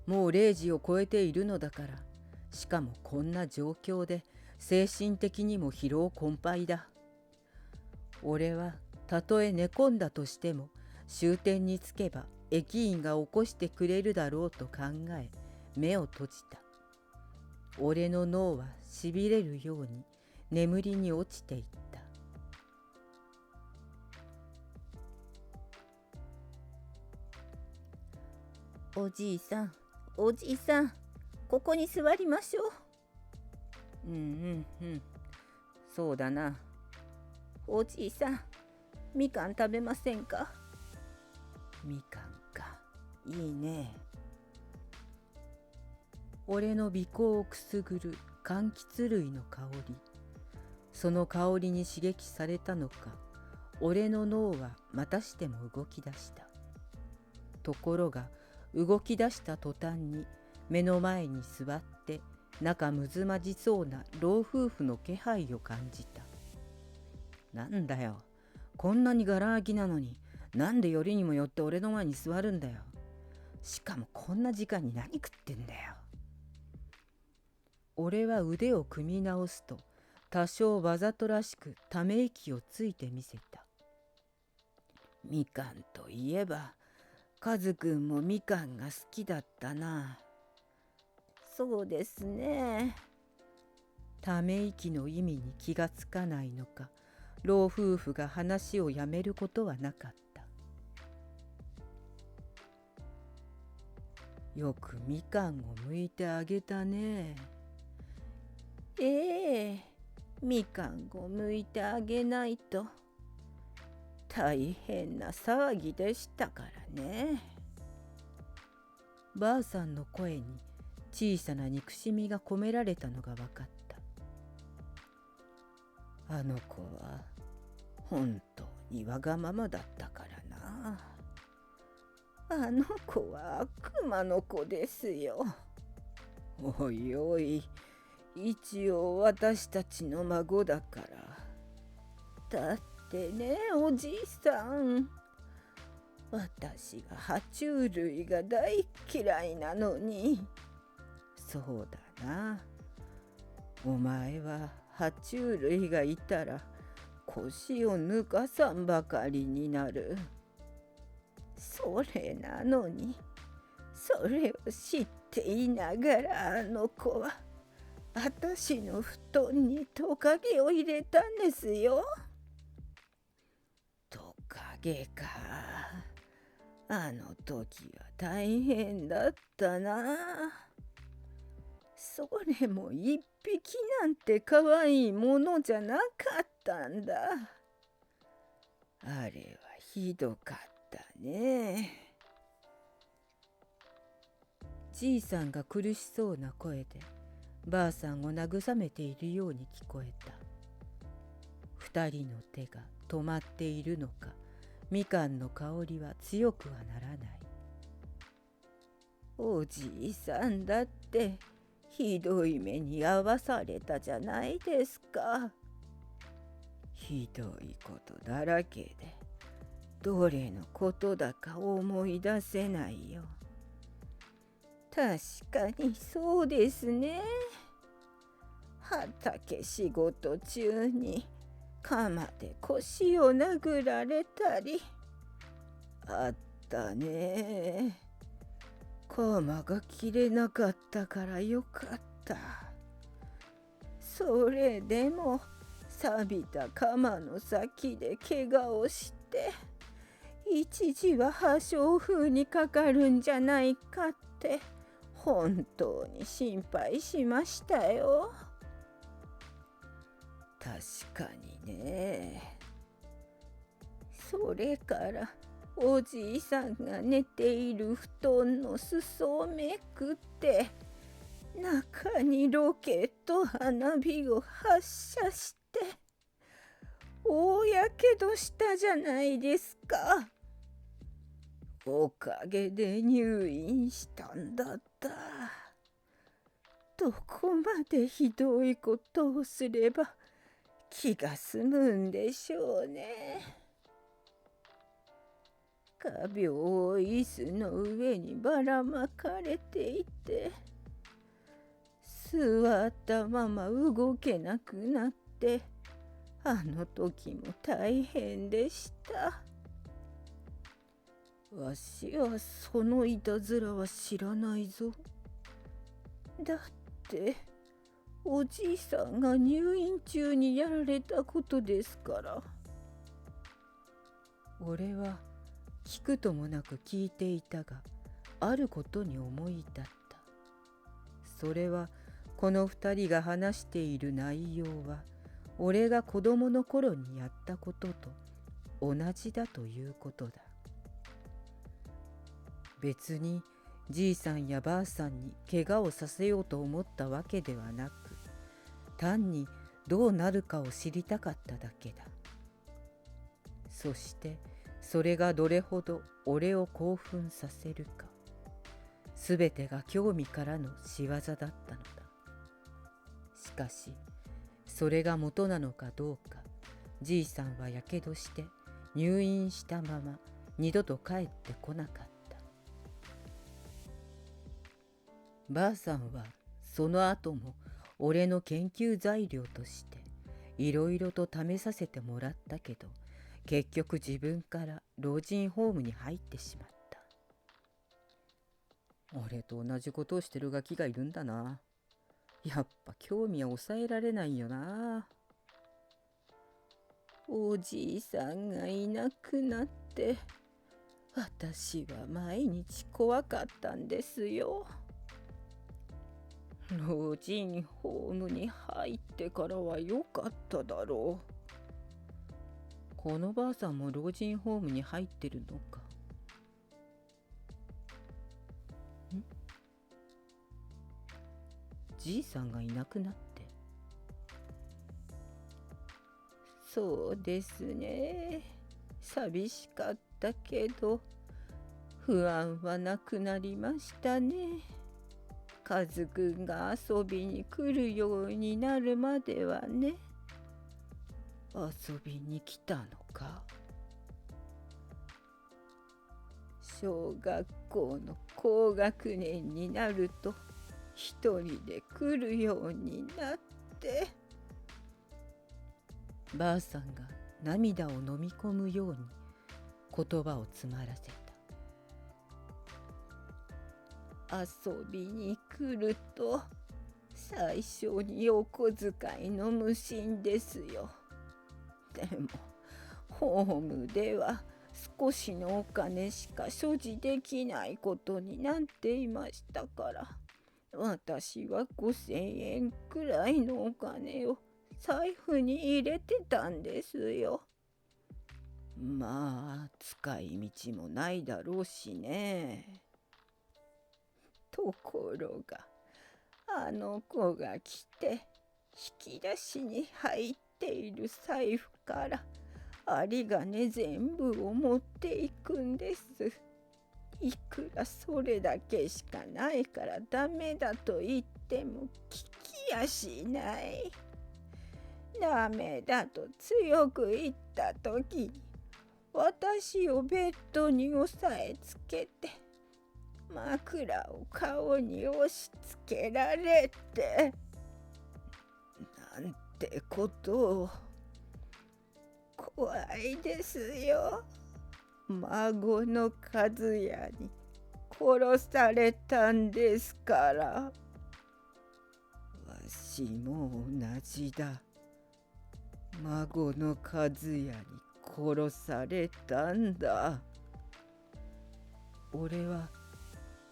もう0時を超えているのだから。しかもこんな状況で精神的にも疲労困憊だ。俺はたとえ寝込んだとしても終点に着けば駅員が起こしてくれるだろうと考え、目を閉じた。俺の脳はしびれるように眠りに落ちていった。おじいさん、おじいさん、ここに座りましょう。そうだな。おじいさん、みかん食べませんか？みかんか、いいね。俺の鼻孔をくすぐる柑橘類の香り。その香りに刺激されたのか、俺の脳はまたしても動き出した。ところが動き出した途端に目の前に座って仲むずまじそうな老夫婦の気配を感じた。なんだよ、こんなにガラ空きなのになんでよりにもよって俺の前に座るんだよ。しかもこんな時間に何食ってんだよ。俺は腕を組み直すと多少わざとらしくため息をついてみせた。みかんといえばカズくんもみかんが好きだったな。そうですね。ため息の意味に気がつかないのか、老夫婦が話をやめることはなかった。よくみかんを剥いてあげたね。みかんを剥いてあげないと大変な騒ぎでしたからね。ばあさんの声に小さな憎しみが込められたのが分かった。あの子は本当にわがままだったからな。あの子は悪魔の子ですよ。おいおい、一応私たちの孫だから。だってね、おじいさん、私は爬虫類が大嫌いなのに。そうだな。お前は爬虫類がいたら腰を抜かさんばかりになる。それなのに、それを知っていながらあの子は私の布団にトカゲを入れたんですよ。トカゲか。あの時は大変だったな。それも一匹なんて可愛いものじゃなかったんだ。あれはひどかったね。じいさんが苦しそうな声でばあさんを慰めているように聞こえた。二人の手が止まっているのか、みかんの香りは強くはならない。おじいさんだってひどい目に遭わされたじゃないですか。ひどいことだらけでどれのことだか思い出せないよ。確かにそうですね。畑仕事中に鎌で腰を殴られたり。あったね。鎌が切れなかったからよかった。それでも錆びた鎌の先で怪我をして一時は破傷風にかかるんじゃないかって本当に心配しましたよ。確かにね。それからおじいさんが寝ている布団の裾をめくって中にロケット花火を発射して大やけどしたじゃないですか。おかげで入院したんだった。どこまでひどいことをすれば気が済むんでしょうね。画鋲を椅子の上にばらまかれていて座ったまま動けなくなってあの時も大変でした。わしはそのいたずらは知らないぞ。だっておじいさんが入院中にやられたことですから。俺は聞くともなく聞いていたが、あることに思い至った。それはこの二人が話している内容は俺が子供の頃にやったことと同じだということだ。別にじいさんやばあさんに怪我をさせようと思ったわけではなく、単にどうなるかを知りたかっただけだ。そしてそれがどれほど俺を興奮させるか、すべてが興味からの仕業だったのだ。しかしそれが元なのかどうか、じいさんはやけどして入院したまま二度と帰ってこなかった。ばあさんはその後も俺の研究材料としていろいろと試させてもらったけど、結局自分から老人ホームに入ってしまった。俺と同じことをしてるガキがいるんだな。やっぱ興味は抑えられないよな。おじいさんがいなくなって私は毎日怖かったんですよ。老人ホームに入ってからは良かっただろう。このばあさんも老人ホームに入ってるのか。じいさんがいなくなって。そうですね。寂しかったけど不安はなくなりましたね。カズくんが遊びに来るようになるまではね。遊びに来たのか。小学校の高学年になると一人で来るようになって。ばあさんが涙を飲み込むように言葉を詰まらせた。遊びに来ると最初にお小遣いの無心ですよ。でもホームでは少しのお金しか所持できないことになっていましたから、私は5,000円くらいのお金を財布に入れてたんですよ。まあ使い道もないだろうしね。ところがあの子が来て引き出しに入っている財布から有り金全部を持っていくんです。いくらそれだけしかないからダメだと言っても聞きやしない。ダメだと強く言った時に私をベッドに押さえつけて枕を顔に押し付けられて、なんてことを。怖いですよ。孫の和也に殺されたんですから。わしも同じだ。孫の和也に殺されたんだ。俺は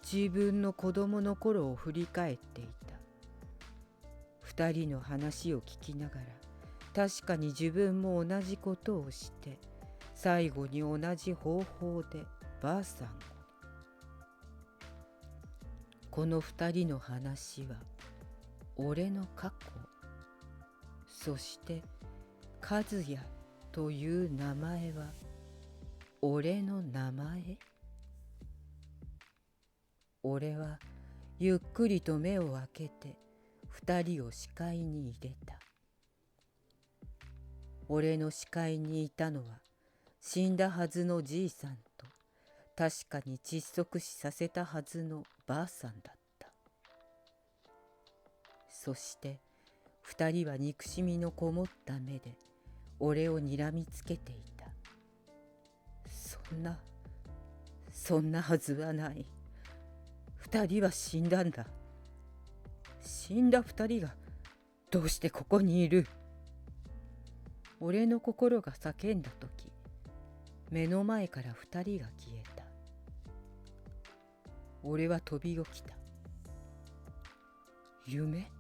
自分の子供の頃を振り返っていた。二人の話を聞きながら、確かに自分も同じことをして、最後に同じ方法でばあさんを。この二人の話は俺の過去、そして和也という名前は俺の名前。俺はゆっくりと目を開けて二人を視界に入れた。俺の視界にいたのは死んだはずのじいさんと、確かに窒息死させたはずのばあさんだった。そして二人は憎しみのこもった目で俺をにらみつけていた。そんなはずはない。二人は死んだんだ。死んだ二人がどうしてここにいる？俺の心が叫んだとき、目の前から二人が消えた。俺は飛び起きた。夢？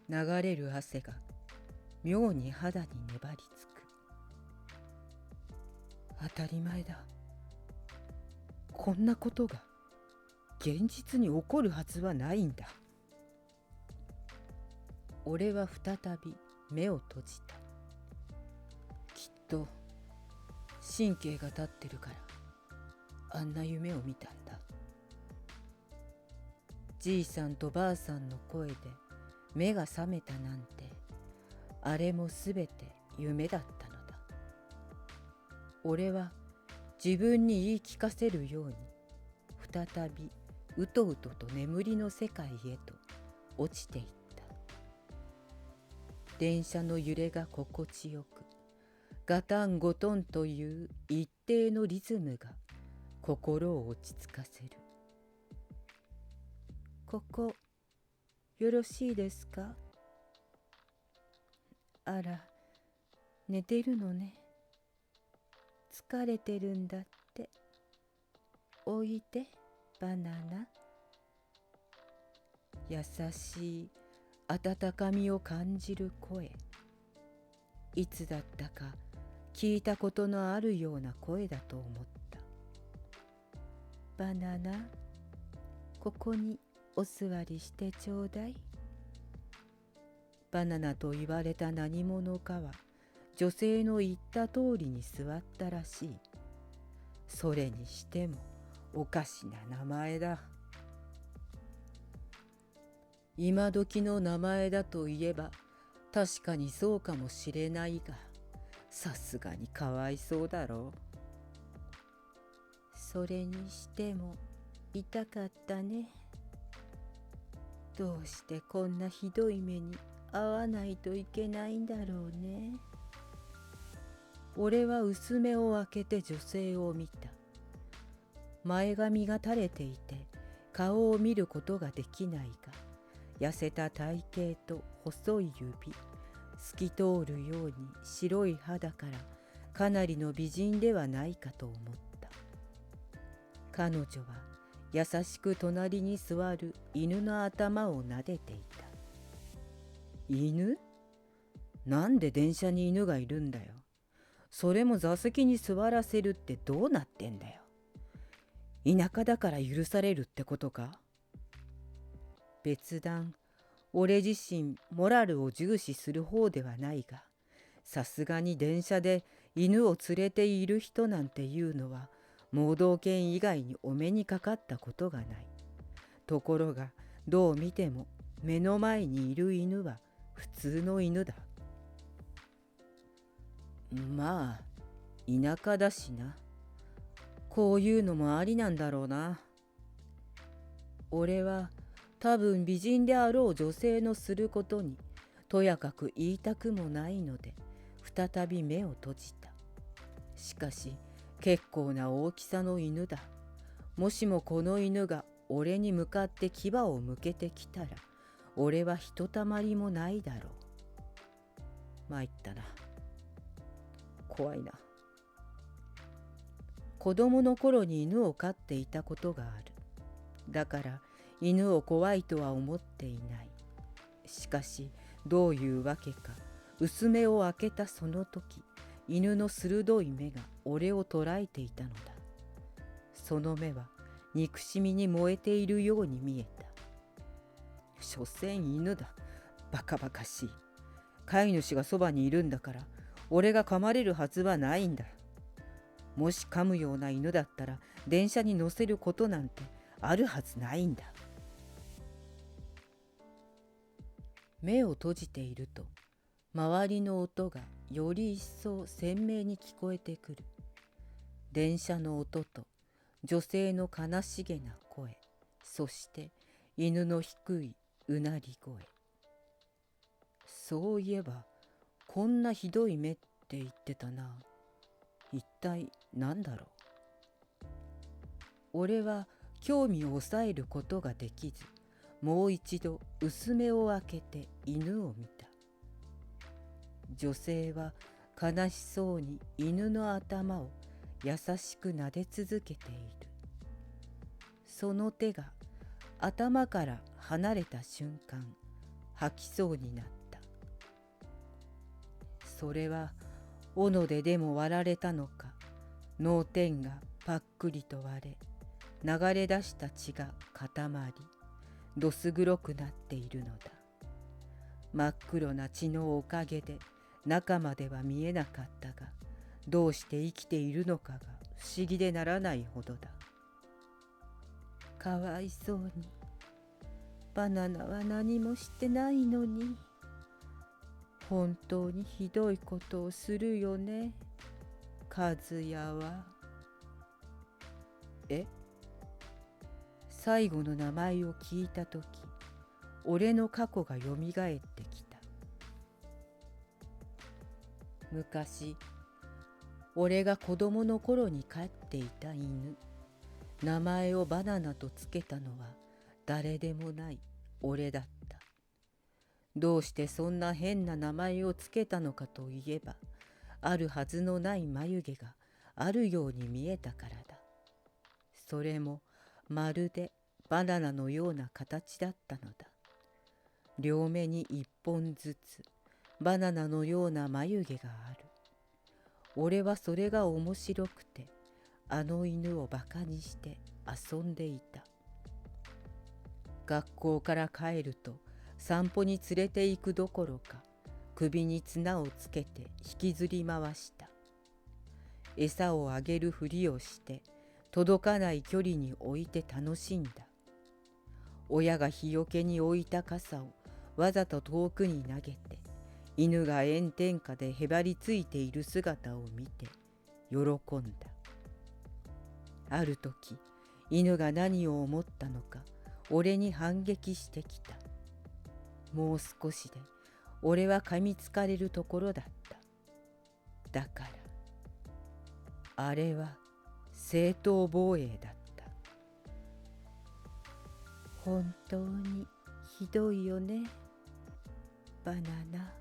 流れる汗が妙に肌に粘りつく。当たり前だ。こんなことが現実に起こるはずはないんだ。俺は再び目を閉じた。きっと神経が立ってるからあんな夢を見たんだ。じいさんとばあさんの声で目が覚めたなんて、あれもすべて夢だったのだ。俺は自分に言い聞かせるように、再びうとうとと眠りの世界へと落ちていった。電車の揺れが心地よく、ガタンゴトンという一定のリズムが心を落ち着かせる。ここよろしいですか？あら、寝てるのね。疲れてるんだって。おいで、バナナ。優しい温かみを感じる声。いつだったか聞いたことのあるような声だと思った。バナナ、ここにお座りしてちょうだい。バナナと言われた何者かは女性の言った通りに座ったらしい。それにしてもおかしな名前だ。今時の名前だといえば確かにそうかもしれないが、さすがにかわいそうだろう。それにしても痛かったね。どうしてこんなひどい目に遭わないといけないんだろうね。俺は薄目を開けて女性を見た。前髪が垂れていて顔を見ることができないが、痩せた体型と細い指、透き通るように白い肌からかなりの美人ではないかと思った。彼女は優しく隣に座る犬の頭を撫でていた。犬？なんで電車に犬がいるんだよ。それも座席に座らせるってどうなってんだよ。田舎だから許されるってことか？別段、俺自身モラルを重視する方ではないが、さすがに電車で犬を連れている人なんていうのは盲導犬以外にお目にかかったことがない。ところがどう見ても目の前にいる犬は普通の犬だ。まあ田舎だしな。こういうのもありなんだろうな。俺は多分美人であろう女性のすることにとやかく言いたくもないので再び目を閉じた。しかし結構な大きさの犬だ。もしもこの犬が俺に向かって牙を向けてきたら俺はひとたまりもないだろう。参ったな。怖いな。子供の頃に犬を飼っていたことがある。だから犬を怖いとは思っていない。しかしどういうわけか薄目を開けたその時、犬の鋭い目が俺を捉えていたのだ。その目は憎しみに燃えているように見えた。所詮犬だ。バカバカしい。飼い主がそばにいるんだから俺が噛まれるはずはないんだ。もし噛むような犬だったら電車に乗せることなんてあるはずないんだ。目を閉じていると周りの音がより一層鮮明に聞こえてくる。電車の音と女性の悲しげな声、そして犬の低いうなり声。そういえばこんなひどい目って言ってたな。一体何だろう。俺は興味を抑えることができず、もう一度薄目を開けて犬を見た。女性は悲しそうに犬の頭を優しく撫で続けている。その手が頭から離れた瞬間、吐きそうになった。それは斧でも割られたのか、脳天がパックリと割れ、流れ出した血が固まり、どす黒くなっているのだ。真っ黒な血のおかげで中までは見えなかったが、どうして生きているのかが不思議でならないほどだ。かわいそうに。バナナは何もしてないのに。本当にひどいことをするよね、和也は。最後の名前を聞いたとき、俺の過去がよみがえってきた。昔、俺が子供の頃に飼っていた犬。名前をバナナとつけたのは誰でもない俺だった。どうしてそんな変な名前をつけたのかといえば、あるはずのない眉毛があるように見えたからだ。それもまるでバナナのような形だったのだ。両目に一本ずつバナナのような眉毛がある。俺はそれが面白くて、あの犬をバカにして遊んでいた。学校から帰ると散歩に連れて行くどころか、首に綱をつけて引きずり回した。餌をあげるふりをして届かない距離に置いて楽しんだ。親が日よけに置いた傘をわざと遠くに投げて、犬が炎天下でへばりついている姿を見て喜んだ。ある時、犬が何を思ったのか俺に反撃してきた。もう少しで俺は噛みつかれるところだった。だから、あれは正当防衛だった。本当にひどいよね、バナナ。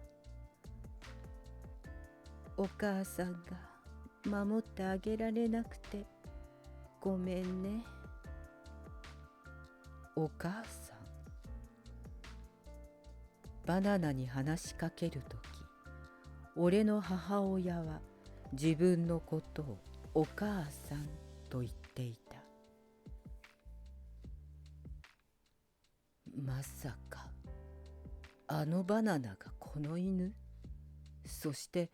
お母さんが守ってあげられなくてごめんね。お母さん。バナナに話しかけるとき、俺の母親は自分のことをお母さんと言っていた。まさかあのバナナがこの犬、そして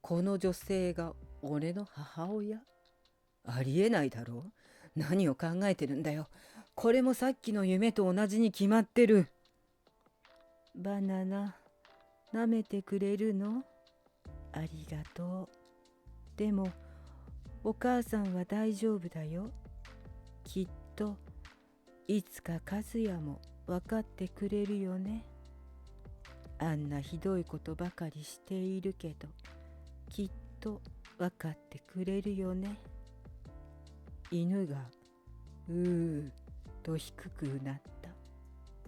この女性が俺の母親？ありえないだろう。何を考えてるんだよ。これもさっきの夢と同じに決まってる。バナナ、舐めてくれるの？ありがとう。でもお母さんは大丈夫だよ。きっといつか和也も分かってくれるよね。あんなひどいことばかりしているけど、きっと分かってくれるよね。犬がうーと低くなった。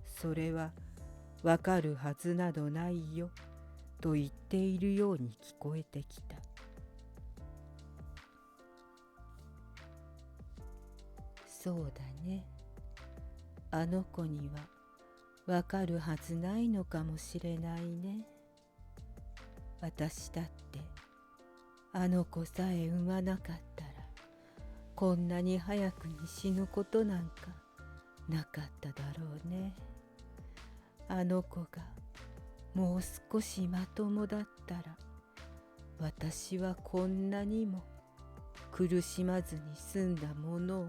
それは分かるはずなどないよと言っているように聞こえてきた。そうだね。あの子にはわかるはずないのかもしれないね。私だってあの子さえ産まなかったらこんなに早くに死ぬことなんかなかっただろうね。あの子がもう少しまともだったら私はこんなにも苦しまずに済んだものを。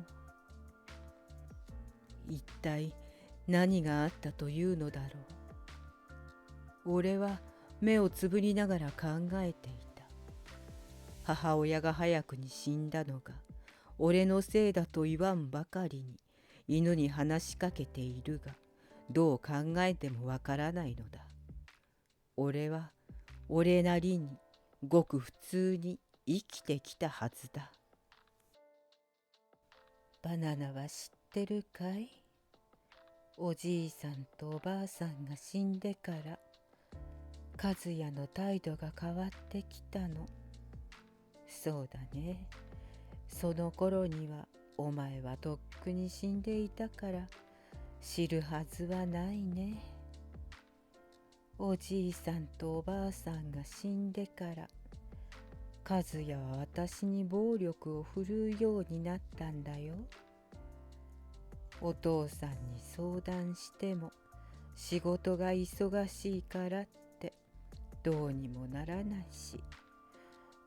一体何があったというのだろう。俺は目をつぶりながら考えていた。母親が早くに死んだのが俺のせいだと言わんばかりに犬に話しかけているが、どう考えてもわからないのだ。俺は俺なりにごく普通に生きてきたはずだ。バナナは知ってるかい？おじいさんとおばあさんが死んでから和也の態度が変わってきたの。そうだね。その頃にはお前はとっくに死んでいたから知るはずはないね。おじいさんとおばあさんが死んでから和也は私に暴力を振るうようになったんだよ。お父さんに相談しても仕事が忙しいからってどうにもならないし、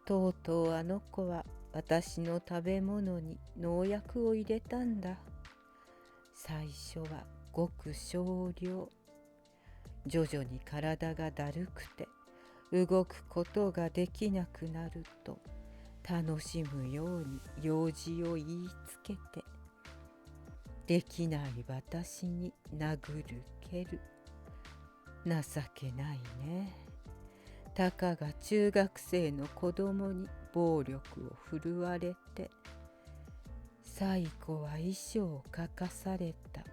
とうとうあの子は私の食べ物に農薬を入れたんだ。最初はごく少量。徐々に体がだるくて動くことができなくなると楽しむように用事を言いつけて、できない私に殴る蹴る。情けないね。たかが中学生の子供に暴力を振るわれて、最後は遺書を書かされた。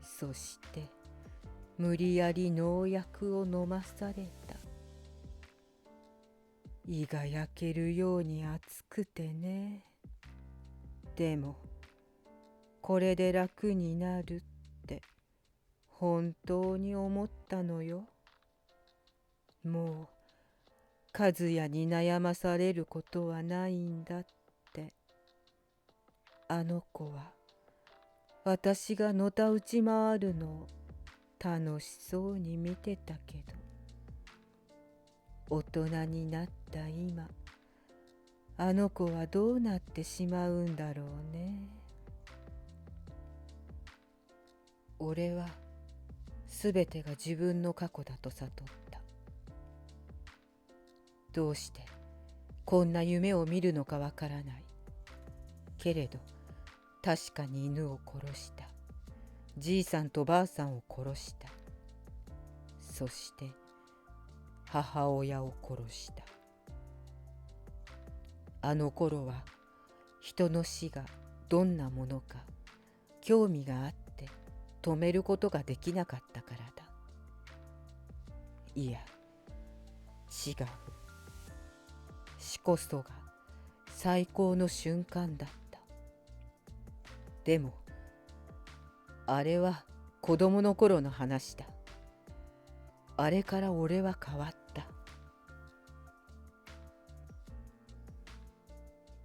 そして無理やり農薬を飲まされた。胃が焼けるように熱くてね。でもこれで楽になるって本当に思ったのよ。もう和也に悩まされることはないんだって。あの子は私がのたうち回るのを楽しそうに見てたけど、大人になった今、あの子はどうなってしまうんだろうね。俺はすべてが自分の過去だと悟った。どうしてこんな夢を見るのかわからない。けれど確かに犬を殺した。じいさんとばあさんを殺した。そして母親を殺した。あの頃は人の死がどんなものか興味があって止めることができなかったからだ。いや、違う。死こそが最高の瞬間だった。でもあれは子供の頃の話だ。あれから俺は変わった。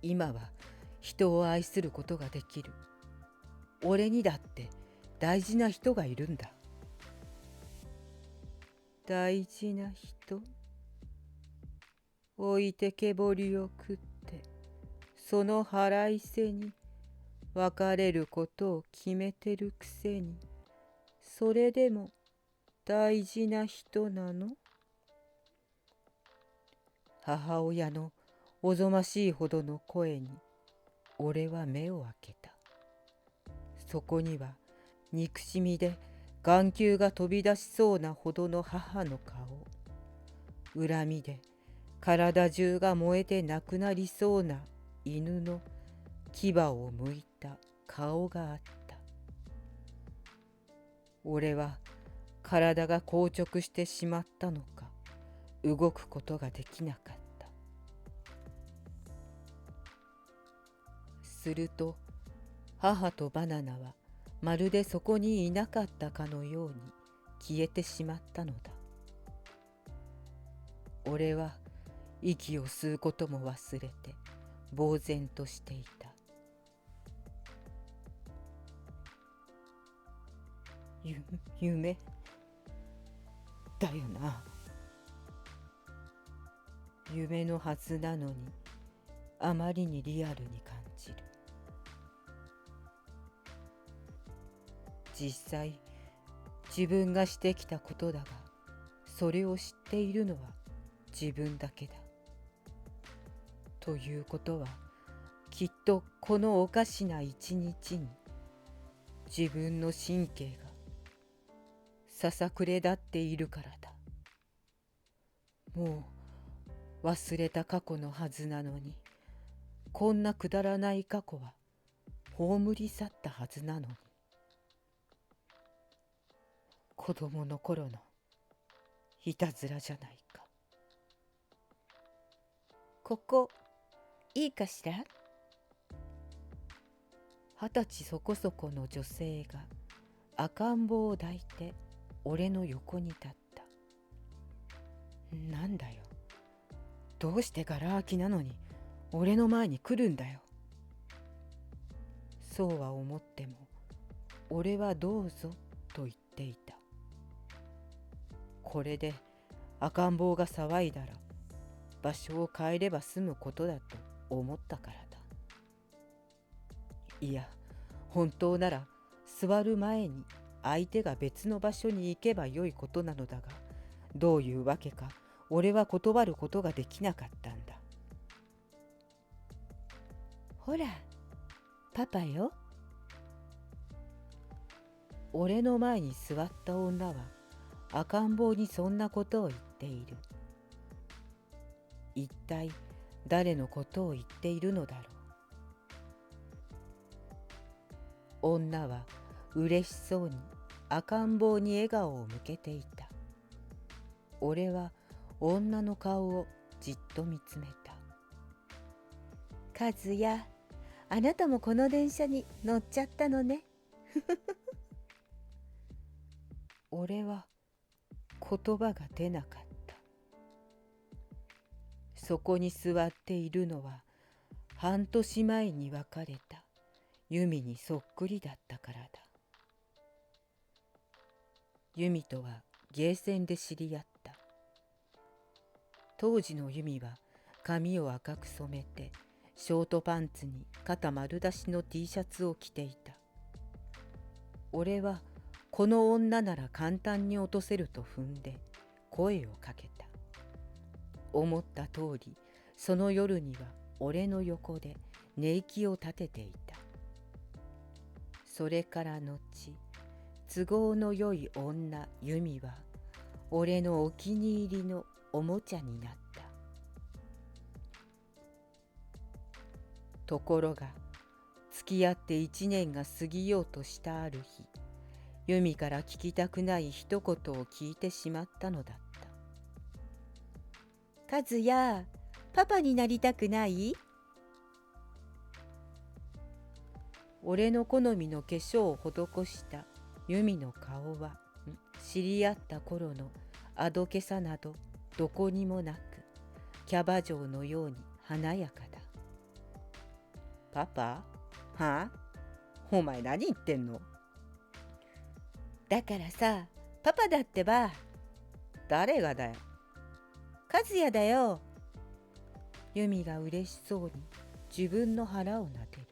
今は人を愛することができる。俺にだって大事な人がいるんだ。大事な人？置いてけぼりを食ってその腹いせに別れることを決めてるくせに、それでも大事な人なの？母親のおぞましいほどの声に俺は目を開けた。そこには憎しみで眼球が飛び出しそうなほどの母の顔、恨みで体中が燃えてなくなりそうな犬の牙をむいた顔があった。俺は体が硬直してしまったのか、動くことができなかった。すると母とバナナはまるでそこにいなかったかのように消えてしまったのだ。俺は息を吸うことも忘れて呆然としていた。夢だよな。夢のはずなのにあまりにリアルに感じる。実際自分がしてきたことだが、それを知っているのは自分だけだ。ということはきっとこのおかしな一日に自分の神経がささくれ立っているからだ。もう忘れた過去のはずなのに、こんなくだらない過去は葬り去ったはずなのに。子供の頃のいたずらじゃないか。ここいいかしら。20歳そこそこの女性が赤ん坊を抱いて俺の横に立った。なんだよ、どうしてガラ空きなのに俺の前に来るんだよ。そうは思っても俺はどうぞと言っていた。これで赤ん坊が騒いだら場所を変えれば済むことだと思ったからだ。いや、本当なら座る前に相手が別の場所に行けばよいことなのだが、どういうわけか俺は断ることができなかったんだ。ほら、パパよ。俺の前に座った女は赤ん坊にそんなことを言っている。一体誰のことを言っているのだろう。女は嬉しそうに赤ん坊に笑顔を向けていた。俺は女の顔をじっと見つめた。和也、あなたもこの電車に乗っちゃったのね。俺は言葉が出なかった。そこに座っているのは半年前に別れた由美にそっくりだったからだ。由美とはゲーセンで知り合った。当時の由美は髪を赤く染めてショートパンツに肩丸出しの T シャツを着ていた。俺はこの女なら簡単に落とせると踏んで声をかけた。思った通りその夜には俺の横で寝息を立てていた。それから後、都合のよい女由美は俺のお気に入りのおもちゃになった。ところが付き合って1年が過ぎようとしたある日、由美から聞きたくない一言を聞いてしまったのだった。和也、パパになりたくない？俺の好みの化粧を施した由美の顔は知り合った頃のあどけさなどどこにもなく、キャバ嬢のように華やかだ。パパ？はあ？お前何言ってんの？だからさ、パパだってば。誰がだよ。和也だよ。由美が嬉しそうに自分の腹をなでる。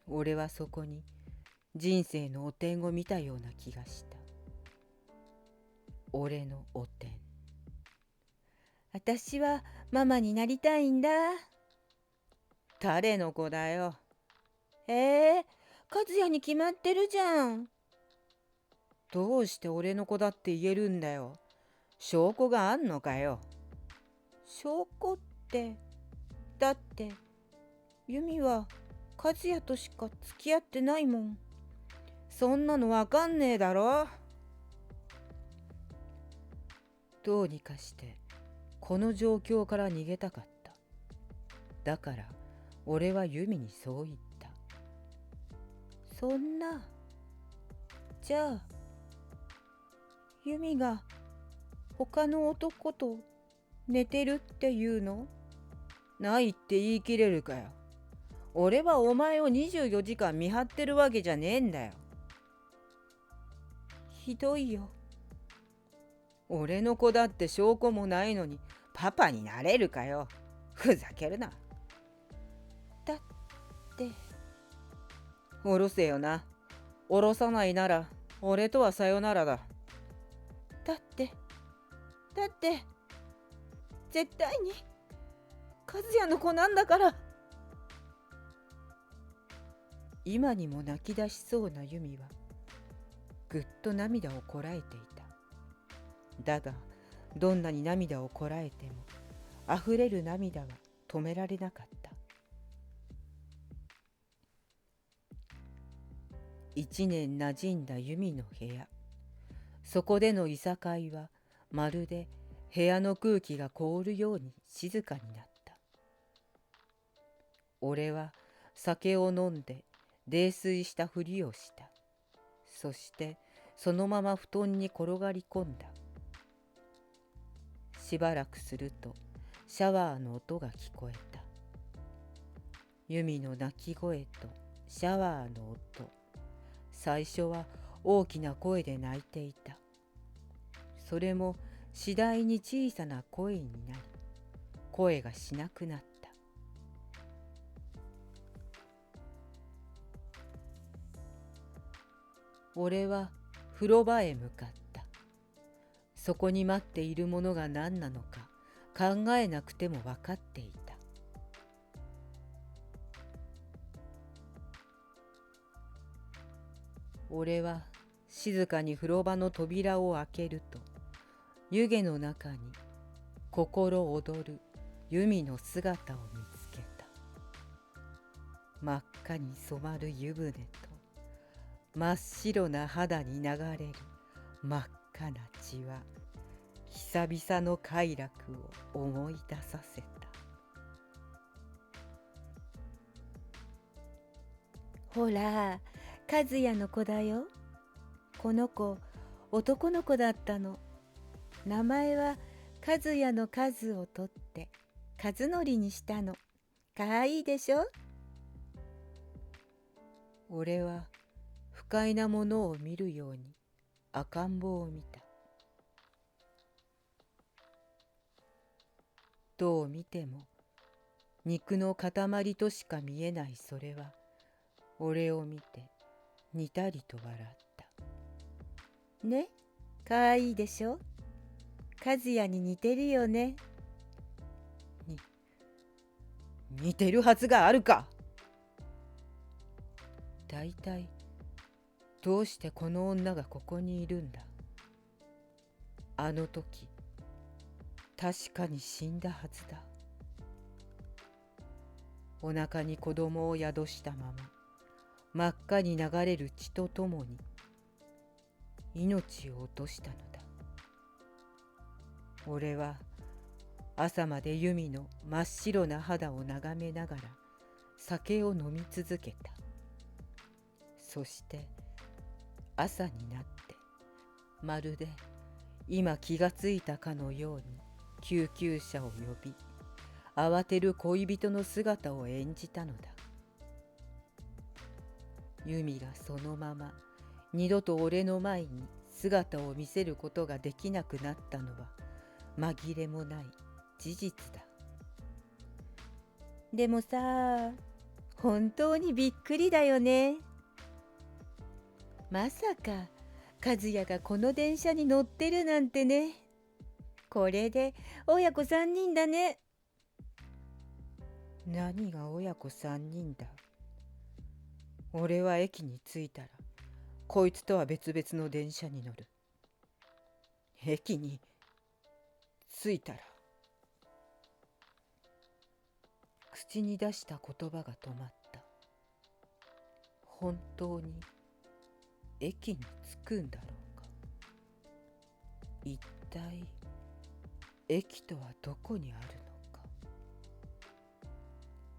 俺はそこに人生の汚点を見たような気がした。俺の汚点。私はママになりたいんだ。誰の子だよ。和也に決まってるじゃん。どうして俺の子だって言えるんだよ。証拠があんのかよ。証拠って、だって由美は和也としか付き合ってないもん。そんなのわかんねえだろ。どうにかしてこの状況から逃げたかった。だから俺は由美にそう言った。そんな。じゃあ由美が他の男と寝てるっていうの？ないって言い切れるかよ。俺はお前を24時間見張ってるわけじゃねえんだよ。ひどいよ。俺の子だって証拠もないのにパパになれるかよ。ふざけるな。だっておろせよな。おろさないなら俺とはさよならだ。だって絶対に和也の子なんだから。今にも泣き出しそうな由美はぐっと涙をこらえていた。だがどんなに涙をこらえてもあふれる涙は止められなかった。1年馴染んだ由美の部屋。そこでのいさかいはまるで部屋の空気が凍るように静かになった。俺は酒を飲んで泥酔したふりをした。そしてそのまま布団に転がり込んだ。しばらくするとシャワーの音が聞こえた。由美の泣き声とシャワーの音。最初は大きな声で泣いていた。それも次第に小さな声になり、声がしなくなった。俺は風呂場へ向かった。そこに待っているものが何なのか考えなくても分かっていた。俺は静かに風呂場の扉を開けると、湯気の中に心躍る由美の姿を見つけた。真っ赤に染まる湯船と真っ白な肌に流れる真っ赤な血は久々の快楽を思い出させた。ほら、和也の子だよ。この子男の子だったの。名前は和也の数を取って和則にしたの。かわいいでしょ。俺は不快なものを見るように赤ん坊を見た。どう見ても肉の塊としか見えないそれは俺を見てにたりと笑った。ね、かわいいでしょ。和也に似てるよね。似てるはずがあるか。だいたいどうしてこの女がここにいるんだ。あの時確かに死んだはずだ。お腹に子供を宿したまま真っ赤に流れる血とともに命を落としたのだ。俺は朝まで由美の真っ白な肌を眺めながら酒を飲み続けた。そして朝になってまるで今気がついたかのように救急車を呼び慌てる恋人の姿を演じたのだ。由美がそのまま二度と俺の前に姿を見せることができなくなったのは紛れもない事実だ。でもさ、本当にびっくりだよね。まさか和也がこの電車に乗ってるなんてね。これで親子3人だね。何が親子3人だ。俺は駅に着いたらこいつとは別々の電車に乗る。駅に着いたら口に出した言葉が止まった。本当に駅に着くんだろうか。一体駅とはどこにあるのか。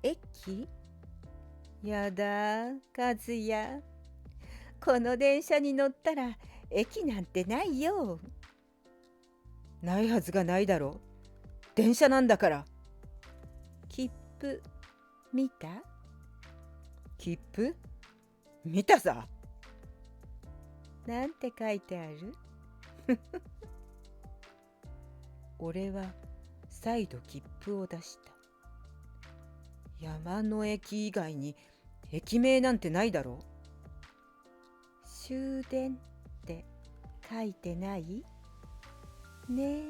駅？やだ、和也。この電車に乗ったら駅なんてないよ。ないはずがないだろう。電車なんだから。切符見た？切符？見たさ。なんて書いてある？俺は再度切符を出した。山の駅以外に駅名なんてないだろう。終電って書いてない？ねえ、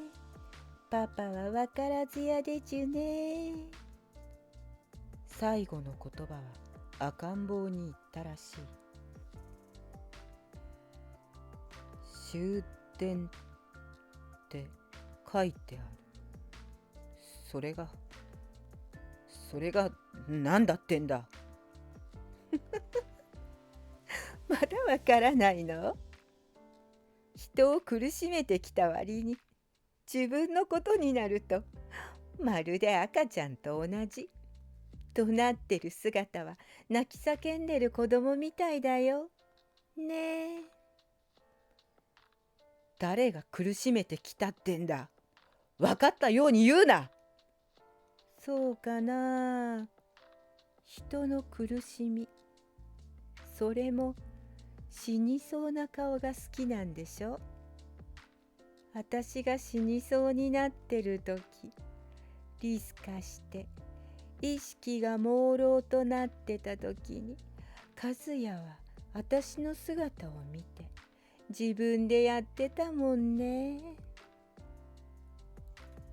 パパはわからずやでちゅね。最後の言葉は赤ん坊に言ったらしい。終電って書いてある。それが何だってんだ。まだわからないの？人を苦しめてきた割に自分のことになるとまるで赤ちゃんと同じ。怒鳴ってる姿は泣き叫んでる子供みたいだよ。ねえ。誰が苦しめてきたってんだ。分かったように言うな。そうかな。人の苦しみ。それも死にそうな顔が好きなんでしょ。私が死にそうになってる時、リス化して意識が朦朧となってた時に、和也は私の姿を見て自分でやってたもんね。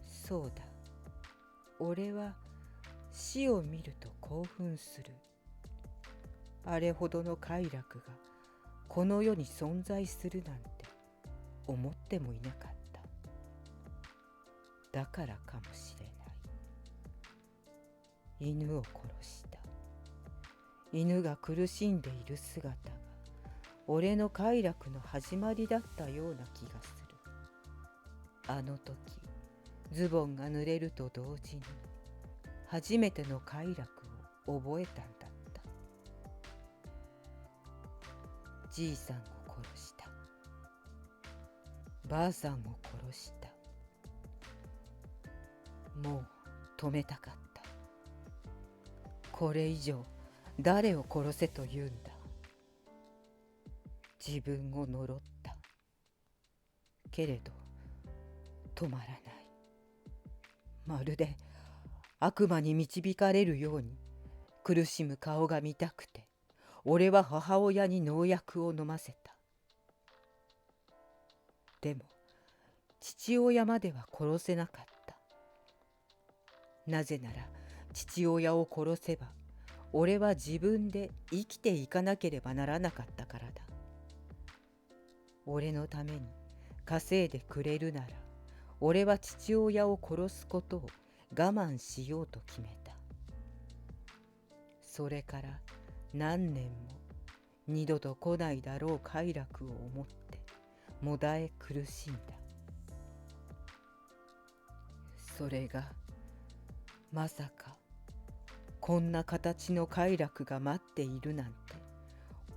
そうだ。俺は死を見ると興奮する。あれほどの快楽がこの世に存在するなんて思ってもいなかった。だからかもしれない。犬を殺した。犬が苦しんでいる姿が俺の快楽の始まりだったような気がする。あの時ズボンが濡れると同時に初めての快楽を覚えたんだった。じいさんを殺した。ばあさんを殺した。もう止めたかった。これ以上誰を殺せと言うんだ。自分を呪った。けれど止まらない。まるで悪魔に導かれるように苦しむ顔が見たくて、俺は母親に農薬を飲ませた。でも父親までは殺せなかった。なぜなら父親を殺せば俺は自分で生きていかなければならなかったからだ。俺のために稼いでくれるなら俺は父親を殺すことを我慢しようと決めた。それから何年も二度と来ないだろう快楽を思ってもだえ苦しんだ。それがまさかこんな形の快楽が待っているなんて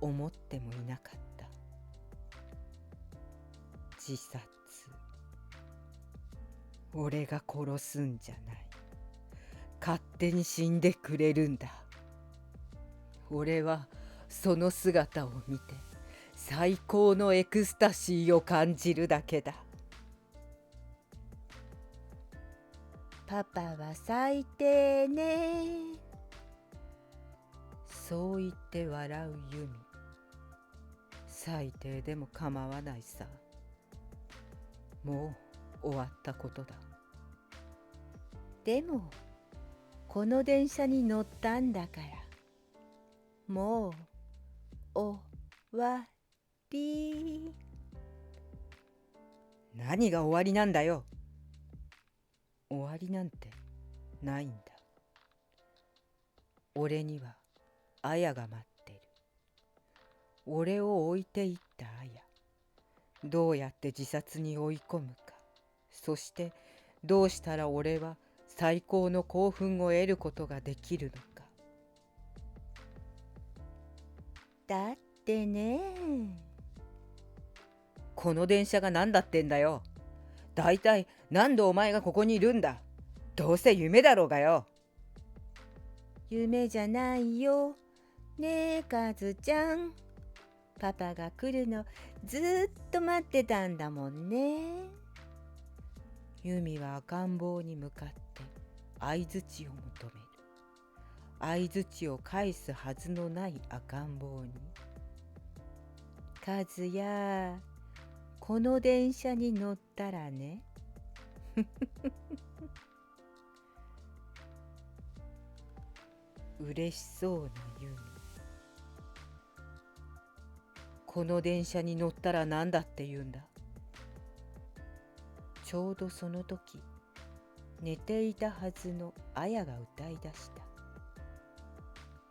思ってもいなかった。自殺。俺が殺すんじゃない。勝手に死んでくれるんだ。俺はその姿を見て最高のエクスタシーを感じるだけだ。パパは最低ね。そう言って笑うユミ。最低でも構わないさ。もう終わったことだ。でもこの電車に乗ったんだから、もう終わり。何が終わりなんだよ。終わりなんてないんだ。俺には綾が待ってる。俺を置いていった綾。どうやって自殺に追い込むか。そしてどうしたら俺は最高の興奮を得ることができるのか。だってね。この電車が何だってんだよ。だいたい何でお前がここにいるんだ。どうせ夢だろうがよ。夢じゃないよ。ねえカズちゃん。パパが来るのずっと待ってたんだもんね。ユミは赤ん坊に向かって相づちを求める。相づちを返すはずのない赤ん坊に、カズヤ、この電車に乗ったらね。嬉しそうなユミ。この電車に乗ったら何だって言うんだ。ちょうどその時、寝ていたはずの綾が歌い出した。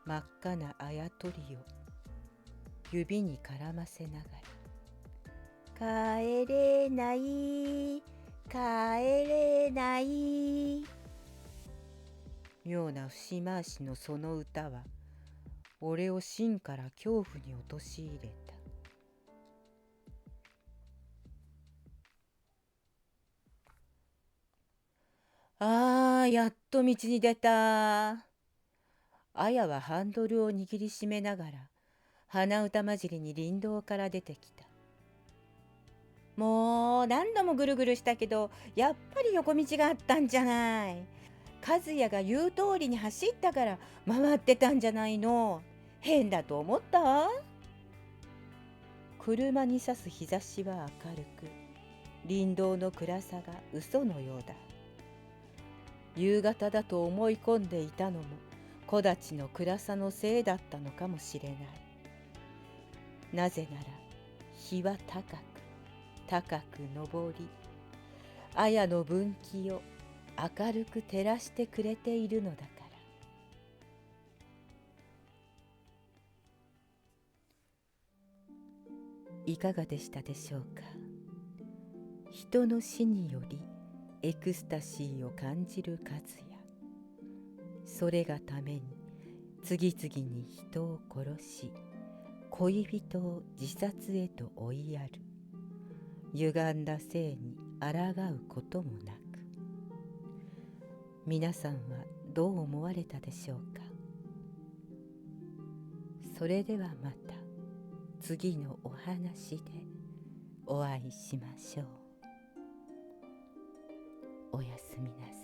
真っ赤な綾鳥を指に絡ませながら、帰れない帰れない。妙な節回しのその歌は俺を心から恐怖に陥れた。やっと道に出た。綾はハンドルを握りしめながら鼻歌混じりに林道から出てきた。もう何度もぐるぐるしたけど、やっぱり横道があったんじゃない。和也が言う通りに走ったから回ってたんじゃないの。変だと思った？車に差す日差しは明るく、林道の暗さが嘘のようだ。夕方だと思い込んでいたのも木立の暗さのせいだったのかもしれない。なぜなら日は高く高く昇り、綾の分岐を明るく照らしてくれているのだから。いかがでしたでしょうか。人の死によりエクスタシーを感じる和也。それがために次々に人を殺し、恋人を自殺へと追いやる。歪んだ性に抗うこともなく。皆さんはどう思われたでしょうか。それではまた次のお話でお会いしましょう。おやすみなさい。